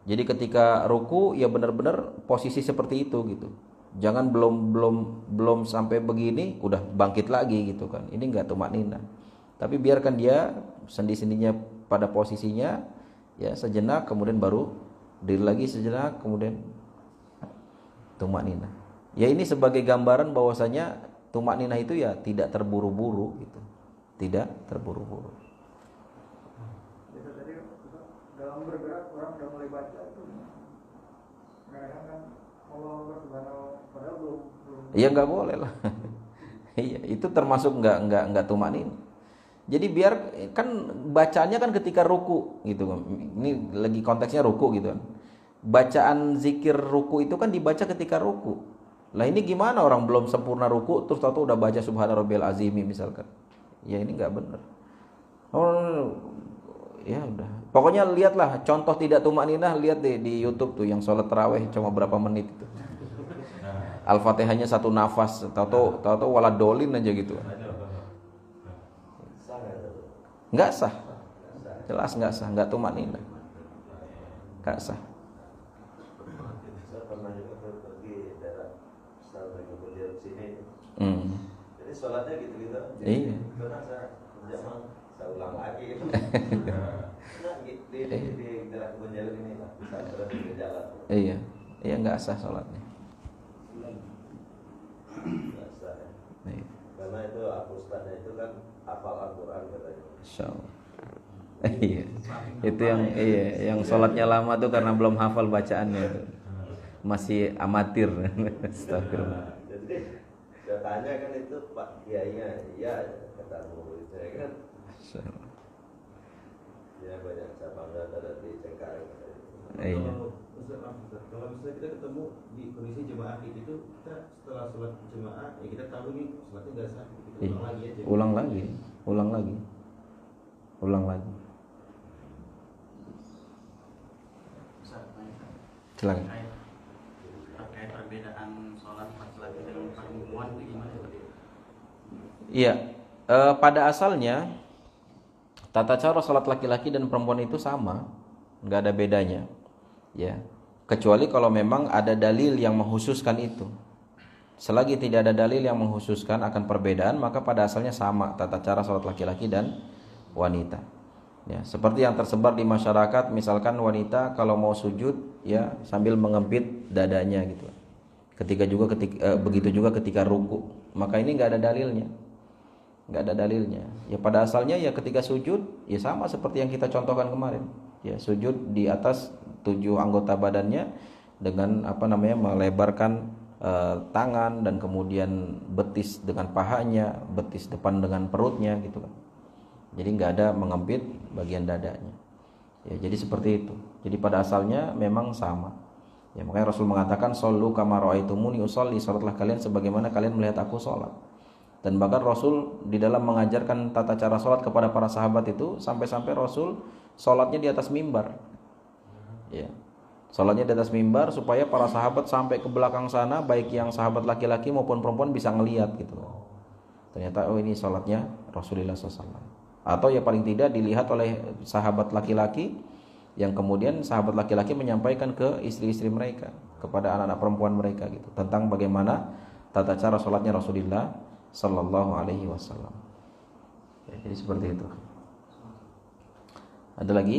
Jadi ketika ruku ya benar-benar posisi seperti itu gitu. Jangan belum sampai begini udah bangkit lagi gitu kan. Ini enggak tumakninah. Tapi biarkan dia sendi-sendinya pada posisinya ya sejenak, kemudian baru diri lagi sejenak, kemudian tumakninah. Ya ini sebagai gambaran bahwasanya tumakninah itu ya tidak terburu-buru gitu. Tidak terburu-buru. Bisa tadi dalam bergerak orang udah mulai baca itu kadang kan Allah Subhanahu padahal belum. Iya nggak boleh lah. Iya itu termasuk nggak tumakninah. Jadi biar kan bacaannya kan ketika ruku gitu. Ini lagi konteksnya ruku gitu kan. Bacaan zikir ruku itu kan dibaca ketika ruku. Lah ini gimana orang belum sempurna ruku terus tahu udah baca subhana rabbiyal azimi misalkan. Ya ini nggak benar. Oh ya udah. Pokoknya lihatlah contoh tidak tumakninah, lihat deh di YouTube tuh yang sholat tarawih cuma berapa menit itu. Al-Fatihahnya satu nafas, tahu waladolin aja gitu. Nggak sah. Jelas nggak sah, nggak tumakninah. Nggak sah. Saya pernah juga pergi daerah kemudian sini. Jadi sholatnya gitu-gitu. Iya. Karena saya ulang lagi. Nah, di daerah kebun jalan ini lah, bisa terus di jalan. Iya. Iya nggak sah sholatnya. Nggak sah ya. Iya. Karena itu ustadznya itu kan hafal Al-Quran katanya. Insyaallah. Iya. Itu yang sholatnya lama tuh karena belum hafal bacaannya tuh. Masih amatir. Astagfirullah. Jadi saya tanya kan itu Pak Kiainya, iya kata murid saya kan. Ya banyak cabang ada di Cengkareng. Iya. Kalau misalnya kita ketemu di kondisi jemaah itu, kita setelah sholat jemaah ya kita tahu nih sholatnya nggak sah, kita Iya. ulang lagi aja. Ulang lagi. Silakan. Terkait perbedaan sholat laki-laki dengan perempuan itu gimana tadi? Iya, pada asalnya tata cara sholat laki-laki dan perempuan itu sama, nggak ada bedanya, ya. Kecuali kalau memang ada dalil yang menghususkan itu. Selagi tidak ada dalil yang menghususkan akan perbedaan, maka pada asalnya sama tata cara sholat laki-laki dan wanita. Ya, seperti yang tersebar di masyarakat, misalkan wanita kalau mau sujud, ya sambil mengempit dadanya gitu. Begitu juga ketika ruku, maka ini nggak ada dalilnya. Ya pada asalnya ya ketika sujud, ya sama seperti yang kita contohkan kemarin. Ya sujud di atas 7 anggota badannya dengan melebarkan tangan dan kemudian betis dengan pahanya, betis depan dengan perutnya gitu kan. Jadi nggak ada mengempit bagian dadanya. Ya, jadi seperti itu. Jadi pada asalnya memang sama. Ya, makanya Rasul mengatakan shollu kama ra'aitumuni usolli, salatlah kalian sebagaimana kalian melihat aku salat. Dan bahkan Rasul di dalam mengajarkan tata cara salat kepada para sahabat itu sampai-sampai Rasul salatnya di atas mimbar. Ya. Salatnya di atas mimbar supaya para sahabat sampai ke belakang sana, baik yang sahabat laki-laki maupun perempuan bisa ngelihat gitu. Ternyata ini salatnya Rasulullah SAW. Atau ya paling tidak dilihat oleh sahabat laki-laki, yang kemudian sahabat laki-laki menyampaikan ke istri-istri mereka, kepada anak-anak perempuan mereka gitu, tentang bagaimana tata cara sholatnya Rasulullah Sallallahu Alaihi Wasallam. Ya, jadi seperti itu. Ada lagi?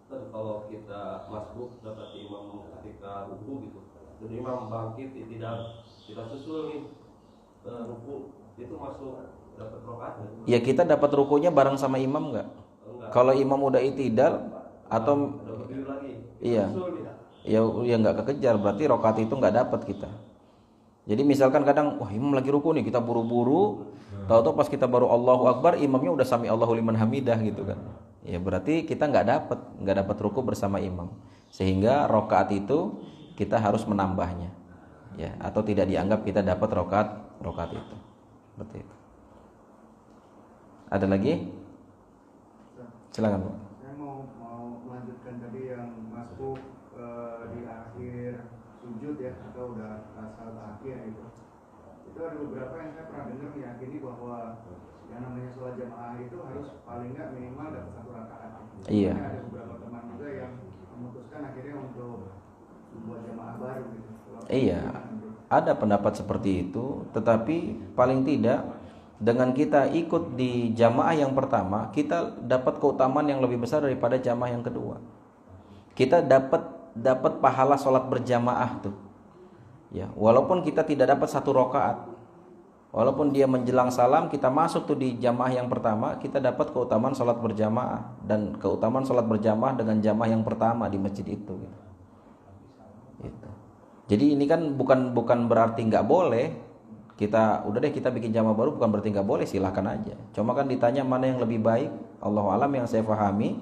Dan kalau kita masbuk dapat imam ketika ruku gitu, dan imam bangkit tidak susul nih ruku, itu masuk dapat rokaat? Ya kita dapat rukunya bareng sama imam enggak? Kalau imam udah itidal atau lagi. iya, ya nggak kekejar, berarti rokaat itu nggak dapat kita. Jadi misalkan kadang, wah imam lagi ruku nih, kita buru-buru, tahu-tahu pas kita baru Allahu Akbar, imamnya udah sami Allahu liman hamidah gitu kan. Ya berarti kita nggak dapat ruku bersama imam, sehingga rokaat itu kita harus menambahnya, ya, atau tidak dianggap kita dapat rokaat itu. Seperti itu. Ada lagi? Silakan Bu. Saya mau melanjutkan tadi yang masuk di akhir sujud ya, atau udah saat akhir itu. Itu ada beberapa yang saya pernah dengar meyakini bahwa yang namanya sholat jamaah itu harus paling nggak minimal dapat 1 rakaat. Iya. Ada beberapa teman juga yang memutuskan akhirnya untuk membuat jamaah baru gitu. Iya, ada pendapat seperti itu, tetapi paling tidak dengan kita ikut di jamaah yang pertama, kita dapat keutamaan yang lebih besar daripada jamaah yang kedua. Kita dapat pahala sholat berjamaah tuh. Ya, walaupun kita tidak dapat 1 rakaat. Walaupun dia menjelang salam, kita masuk tuh di jamaah yang pertama, kita dapat keutamaan sholat berjamaah dan keutamaan sholat berjamaah dengan jamaah yang pertama di masjid itu. Gitu. Jadi ini kan bukan berarti nggak boleh. Kita udah deh kita bikin jamaah baru, bukan berarti nggak boleh, silahkan aja. Cuma kan ditanya mana yang lebih baik, Allahu alam, yang saya pahami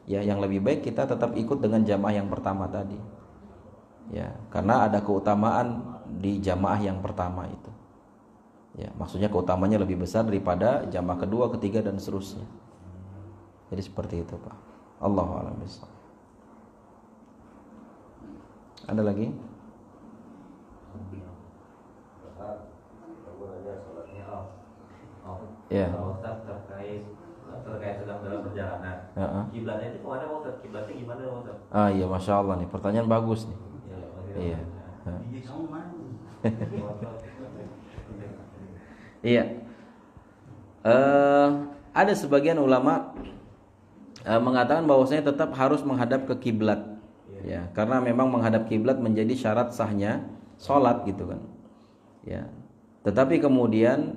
ya yang lebih baik kita tetap ikut dengan jamaah yang pertama tadi. Ya, karena ada keutamaan di jamaah yang pertama itu. Ya, maksudnya keutamanya lebih besar daripada jamaah kedua, ketiga dan seterusnya. Jadi seperti itu, Pak. Allahu a'lam bishawab. Ada lagi? Ya. Ustaz terkait sedang dalam perjalanan. Kiblatnya itu kemana Ustaz? Kiblatnya gimana Ustaz? Ah iya, masya Allah nih, pertanyaan bagus nih. Iya. Iya. Ada sebagian ulama mengatakan bahwasanya tetap harus menghadap ke kiblat. Ya, karena memang menghadap kiblat menjadi syarat sahnya sholat gitu kan. Ya. Tetapi kemudian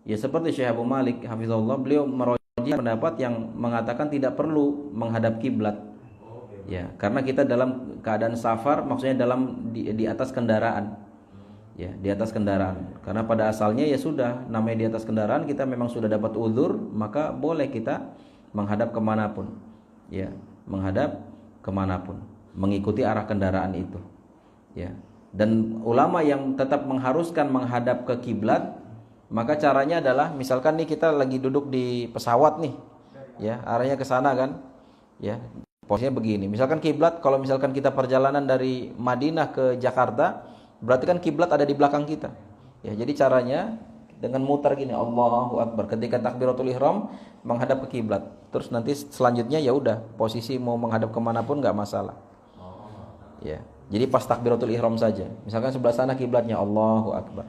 ya seperti Syekh Abu Malik hafizahullah, beliau merojih pendapat yang mengatakan tidak perlu menghadap kiblat. Ya, karena kita dalam keadaan safar, maksudnya di atas kendaraan. Ya, di atas kendaraan. Karena pada asalnya ya sudah, namanya di atas kendaraan, kita memang sudah dapat uzur, maka boleh kita menghadap kemanapun. Ya, menghadap kemanapun, mengikuti arah kendaraan itu. Ya. Dan ulama yang tetap mengharuskan menghadap ke kiblat, maka caranya adalah misalkan nih kita lagi duduk di pesawat nih, ya arahnya ke sana kan, ya posisinya begini. Misalkan kiblat, kalau misalkan kita perjalanan dari Madinah ke Jakarta, berarti kan kiblat ada di belakang kita. Ya, jadi caranya dengan mutar gini, Allahu Akbar. Ketika takbiratul ihram menghadap ke kiblat. Terus nanti selanjutnya ya udah posisi mau menghadap kemanapun nggak masalah. Ya, jadi pas takbiratul ihram saja. Misalkan sebelah sana kiblatnya, Allahu Akbar.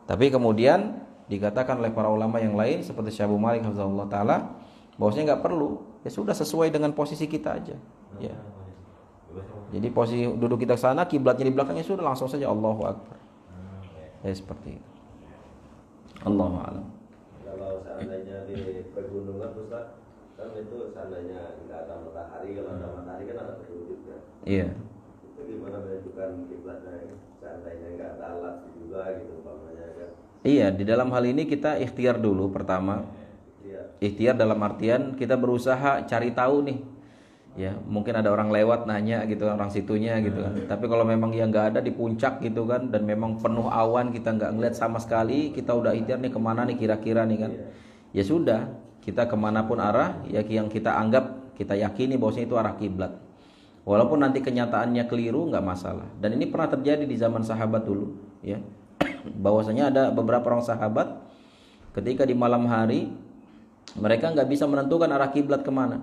Tapi kemudian dikatakan oleh para ulama yang lain seperti Syekh Abu Malik hafizahullah taala bahwasanya enggak perlu, ya sudah sesuai dengan posisi kita aja. Ya. Jadi posisi duduk kita ke sana, kiblatnya di belakangnya, sudah langsung saja Allahu Akbar. Ya seperti itu. Allahu a'lam. Kalau seandainya di pegunungan Ustaz, kan itu seandainya enggak ada matahari, kalau ada matahari kan ada petunjuk ya. Iya. Itu gimana menentukan kiblatnya? Seandainya enggak ada alat juga gitu umpamanya kan. Iya, di dalam hal ini kita ikhtiar dulu pertama. Ikhtiar dalam artian kita berusaha cari tahu nih. Ya, mungkin ada orang lewat nanya gitu, orang situnya gitu kan. Tapi kalau memang yang nggak ada di puncak gitu kan, dan memang penuh awan, kita nggak ngeliat sama sekali, kita udah ikhtiar nih kemana nih kira-kira nih kan. Ya sudah, kita kemanapun arah ya yang kita anggap, kita yakini bahwasanya itu arah kiblat. Walaupun nanti kenyataannya keliru nggak masalah. Dan ini pernah terjadi di zaman sahabat dulu, ya. Bahwasanya ada beberapa orang sahabat ketika di malam hari mereka nggak bisa menentukan arah kiblat kemana.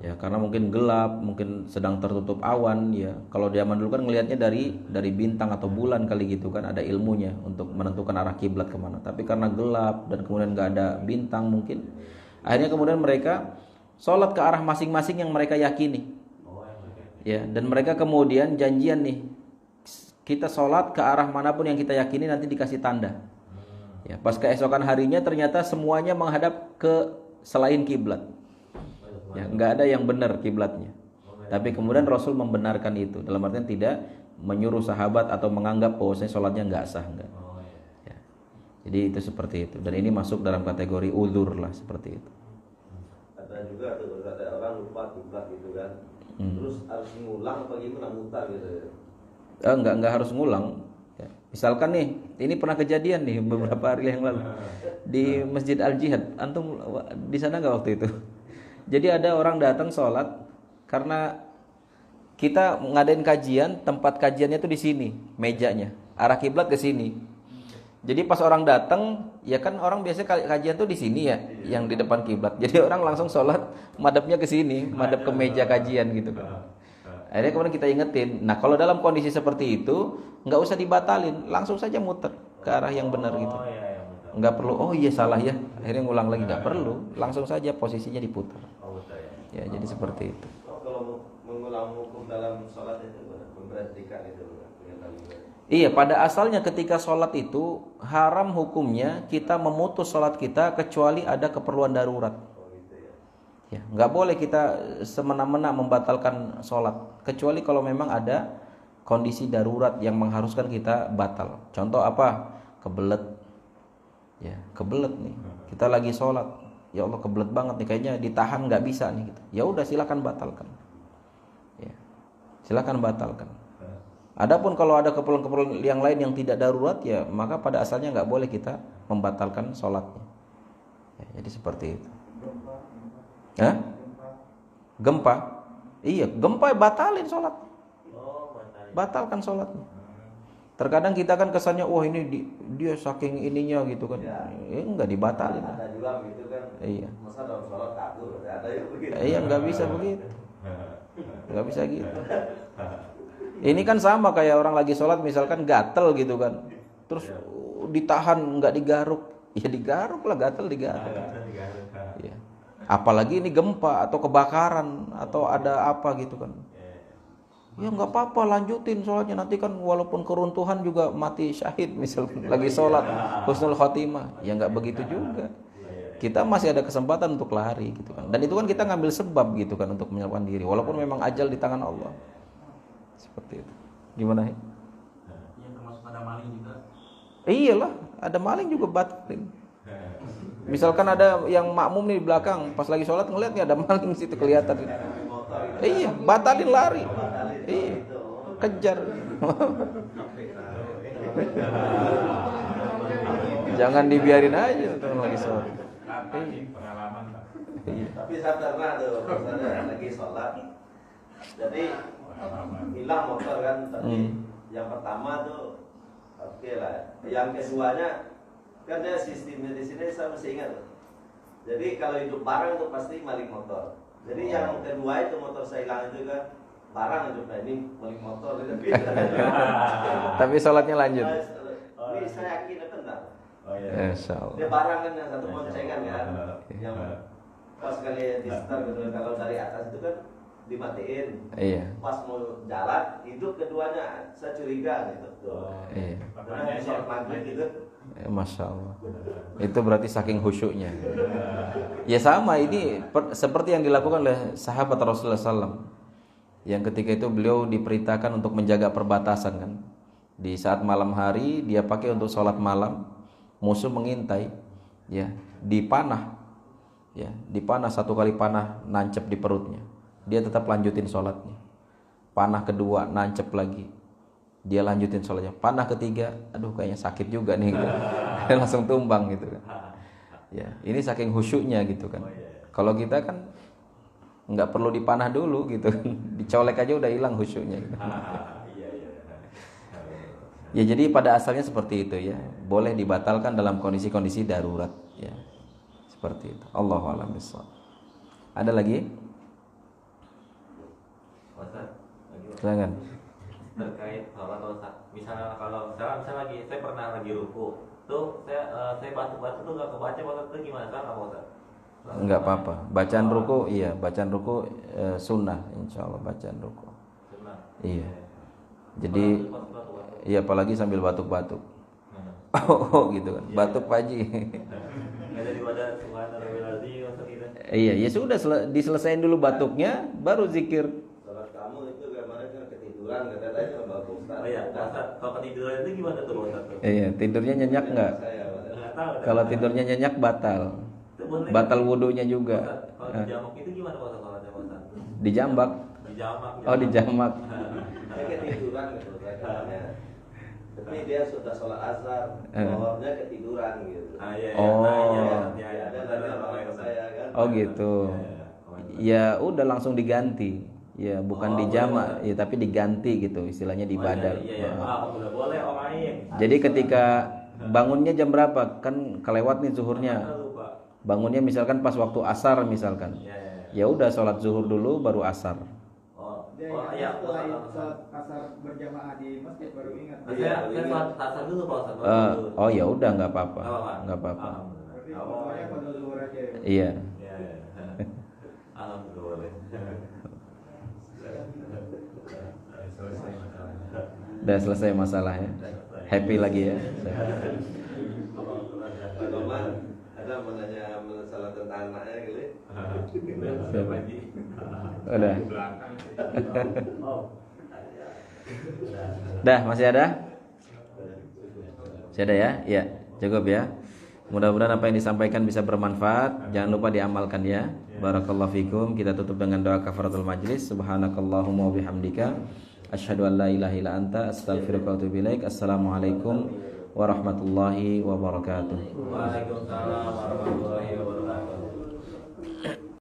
Ya, karena mungkin gelap, mungkin sedang tertutup awan. Ya, kalau zaman dulu kan ngelihatnya dari bintang atau bulan kali gitu kan, ada ilmunya untuk menentukan arah kiblat kemana. Tapi karena gelap dan kemudian nggak ada bintang mungkin, akhirnya kemudian mereka sholat ke arah masing-masing yang mereka yakini. Ya, dan mereka kemudian janjian nih, kita sholat ke arah manapun yang kita yakini nanti dikasih tanda. Ya, pas keesokan harinya ternyata semuanya menghadap ke selain kiblat. Ya, nggak ada yang benar kiblatnya. Tapi kemudian Rasul membenarkan itu, dalam artian tidak menyuruh sahabat atau menganggap bahwasanya sholatnya nggak sah, enggak. Ya. Jadi itu seperti itu, dan ini masuk dalam kategori uzur lah, seperti itu. Ada juga tuh ada orang lupa kiblat gitu kan. Terus harus ngulang apa gimana, mutar gitu ya? Enggak harus ngulang. Ya. Misalkan nih, ini pernah kejadian nih beberapa hari yang lalu di Masjid Al Jihad. Antum di sana nggak waktu itu? Jadi ada orang datang sholat karena kita ngadain kajian, tempat kajiannya tuh di sini, mejanya, arah kiblat ke sini. Jadi pas orang datang, ya kan orang biasanya kajian tuh di sini ya, yang di depan kiblat. Jadi orang langsung sholat madhabnya ke sini, madhab ke meja kajian gitu kan. Akhirnya kemudian kita ingetin. Nah kalau dalam kondisi seperti itu, nggak usah dibatalin, langsung saja muter ke arah yang benar gitu. Nggak perlu, oh iya salah ya, akhirnya ngulang lagi, nggak perlu, langsung saja posisinya diputar. Ya jadi seperti itu. Kalau mengulang hukum dalam sholat itu memberhentikan itu dengan kalimat. Iya, pada asalnya ketika sholat itu haram hukumnya kita memutus sholat kita kecuali ada keperluan darurat. Ya, nggak boleh kita semena-mena membatalkan sholat kecuali kalau memang ada kondisi darurat yang mengharuskan kita batal. Contoh apa? Kebelet. Ya, kebelet nih. Kita lagi sholat, ya Allah kebelet banget nih, kayaknya ditahan nggak bisa nih. Gitu. Ya udah silakan batalkan. Ya, silakan batalkan. Adapun kalau ada keperluan-keperluan yang lain yang tidak darurat ya maka pada asalnya nggak boleh kita membatalkan sholatnya. Ya, jadi seperti itu. Hah? Gempa? Iya, gempa batalin sholat. Batalkan sholatnya. Terkadang kita kan kesannya wah ini dia saking ininya gitu kan. Enggak dibatalin. Ada juga gitu kan. Iya. Masa dalam sholat kabur ada yang begitu. Iya, nggak bisa begitu. Nggak bisa gitu. Ini kan sama kayak orang lagi sholat misalkan gatel gitu kan. Terus ditahan nggak digaruk. Ya digaruk lah, gatel digaruk. Ya. Apalagi ini gempa atau kebakaran atau ada apa gitu kan. Ya nggak apa-apa, lanjutin sholatnya, nanti kan walaupun keruntuhan juga mati syahid misalkan lagi sholat husnul khotimah. Ya nggak begitu juga. Kita masih ada kesempatan untuk lari gitu kan. Dan itu kan kita ngambil sebab gitu kan untuk menyelamatkan diri walaupun memang ajal di tangan Allah. Seperti itu. Gimana? Iya, termasuk ada maling juga. Iyalah, ada maling juga batalin. Misalkan ada yang makmum nih di belakang, pas lagi sholat ngeliat nih ada maling situ kelihatan. Iya, batalin lari. Iya, kejar. Jangan dibiarin aja kalau lagi sholat. Iya. Tapi saya pernah tuh, misalnya lagi sholat, jadi hilang motor kan, tapi yang pertama tuh oke lah, yang keduanya kan dia sistemnya di sini saya masih ingat tuh. Jadi kalau hidup barang itu pasti maling motor. Jadi yang kedua itu motor saya hilang itu kan barang itu, nah ini maling motor itu. Tapi sholatnya lanjut. Ini saya yakin itu benar. Insyaallah. Dia barang kan yang satu boncengan kan, yang pas kali di start gitu, kalau dari atas itu kan dimatiin. Iya. Pas mau jalan itu keduanya saya curiga gitu tuh. Iya. Karena sholat maghrib gitu. Masya Allah. Itu berarti saking khusyuknya. Ya sama, ini seperti yang dilakukan oleh sahabat Rasulullah SAW. Yang ketika itu beliau diperintahkan untuk menjaga perbatasan kan. Di saat malam hari dia pakai untuk sholat malam, musuh mengintai, ya dipanah, ya dipanah, satu kali panah nancep di perutnya, dia tetap lanjutin sholatnya. Panah kedua nancep lagi, dia lanjutin sholatnya. Panah ketiga, aduh kayaknya sakit juga nih gitu. Dia langsung tumbang gitu kan. Ya, ini saking khusyuknya gitu kan. Kalau kita kan nggak perlu dipanah dulu gitu kan. Dicolek aja udah hilang khusyuknya gitu. Ya jadi pada asalnya seperti itu ya. Boleh dibatalkan dalam kondisi-kondisi darurat ya. Seperti itu. Allahu a'lam bishawab. Ada lagi? Silakan. Terkait sholat misalnya kalau misalnya lagi saya pernah lagi ruku tuh saya batuk-batuk tuh nggak kebaca waktu itu gimana kan apa Ustaz? Enggak apa-apa. Bacaan ruku iya, bacaan ruku sunnah insyaallah bacaan ruku. Sunnah. Iya. Jadi iya apalagi sambil batuk-batuk. Oh gitu kan. Batuk Paji. Ada di wadah subhanallahil azim gitu. Iya, ya sudah diselesain dulu batuknya baru zikir. Sholat kamu itu gimana kan ketiduran katanya sama bagus. Oh iya, Ustaz, kalau ketiduran itu gimana tuh Ustaz? Iya, tidurnya nyenyak enggak? Enggak tahu. Kalau tidurnya nyenyak batal. Batal wudunya juga. Kalau dijamak itu gimana Ustaz sholatnya Ustaz? Dijambak. Dijamak. Oh, dijamak. Saya ketiduran gitu katanya. Tapi dia sudah sholat asar, pohonnya ketiduran gitu. Iya. Oh. Ada dari orang saya kan. Oh gitu. Ya udah langsung diganti. Ya bukan dijamak, ya tapi diganti gitu, istilahnya di badal. Iya. Udah boleh Om Aing. Jadi ketika bangunnya jam berapa? Kan kelewat nih zuhurnya. Lupa. Bangunnya misalkan pas waktu asar misalkan. Ya, ya, ya. Ya udah sholat zuhur dulu baru asar. Oh, Dia oh ingatnya iya, setelah sholat sholat asar berjamaah di masjid baru ingat. Saya sholat asar dulu Pak Ustaz. Oh ya udah nggak apa-apa. Nggak apa-apa. Nggak apa-apa. Berarti Alhamdulillah. pokoknya pada zuhur aja ya. Iya. Ya, ya. Alhamdulillah. Selesai masalahnya. Udah selesai masalahnya. Happy lagi ya. Pak Noman ada mau nanya masalah tentang anaknya gitu. Udah. Dah, masih ada? Masih ada ya? Iya, cukup ya. Mudah-mudahan apa yang disampaikan bisa bermanfaat. Jangan lupa diamalkan ya. Barakallahu fikum. Kita tutup dengan doa kafaratul majlis. Subhanakallahumma wa bihamdika asyhadu an la ilaha illa anta astaghfiruka wa atubu ilaik. Assalamualaikum warahmatullahi wabarakatuh. Waalaikumsalam warahmatullahi wabarakatuh.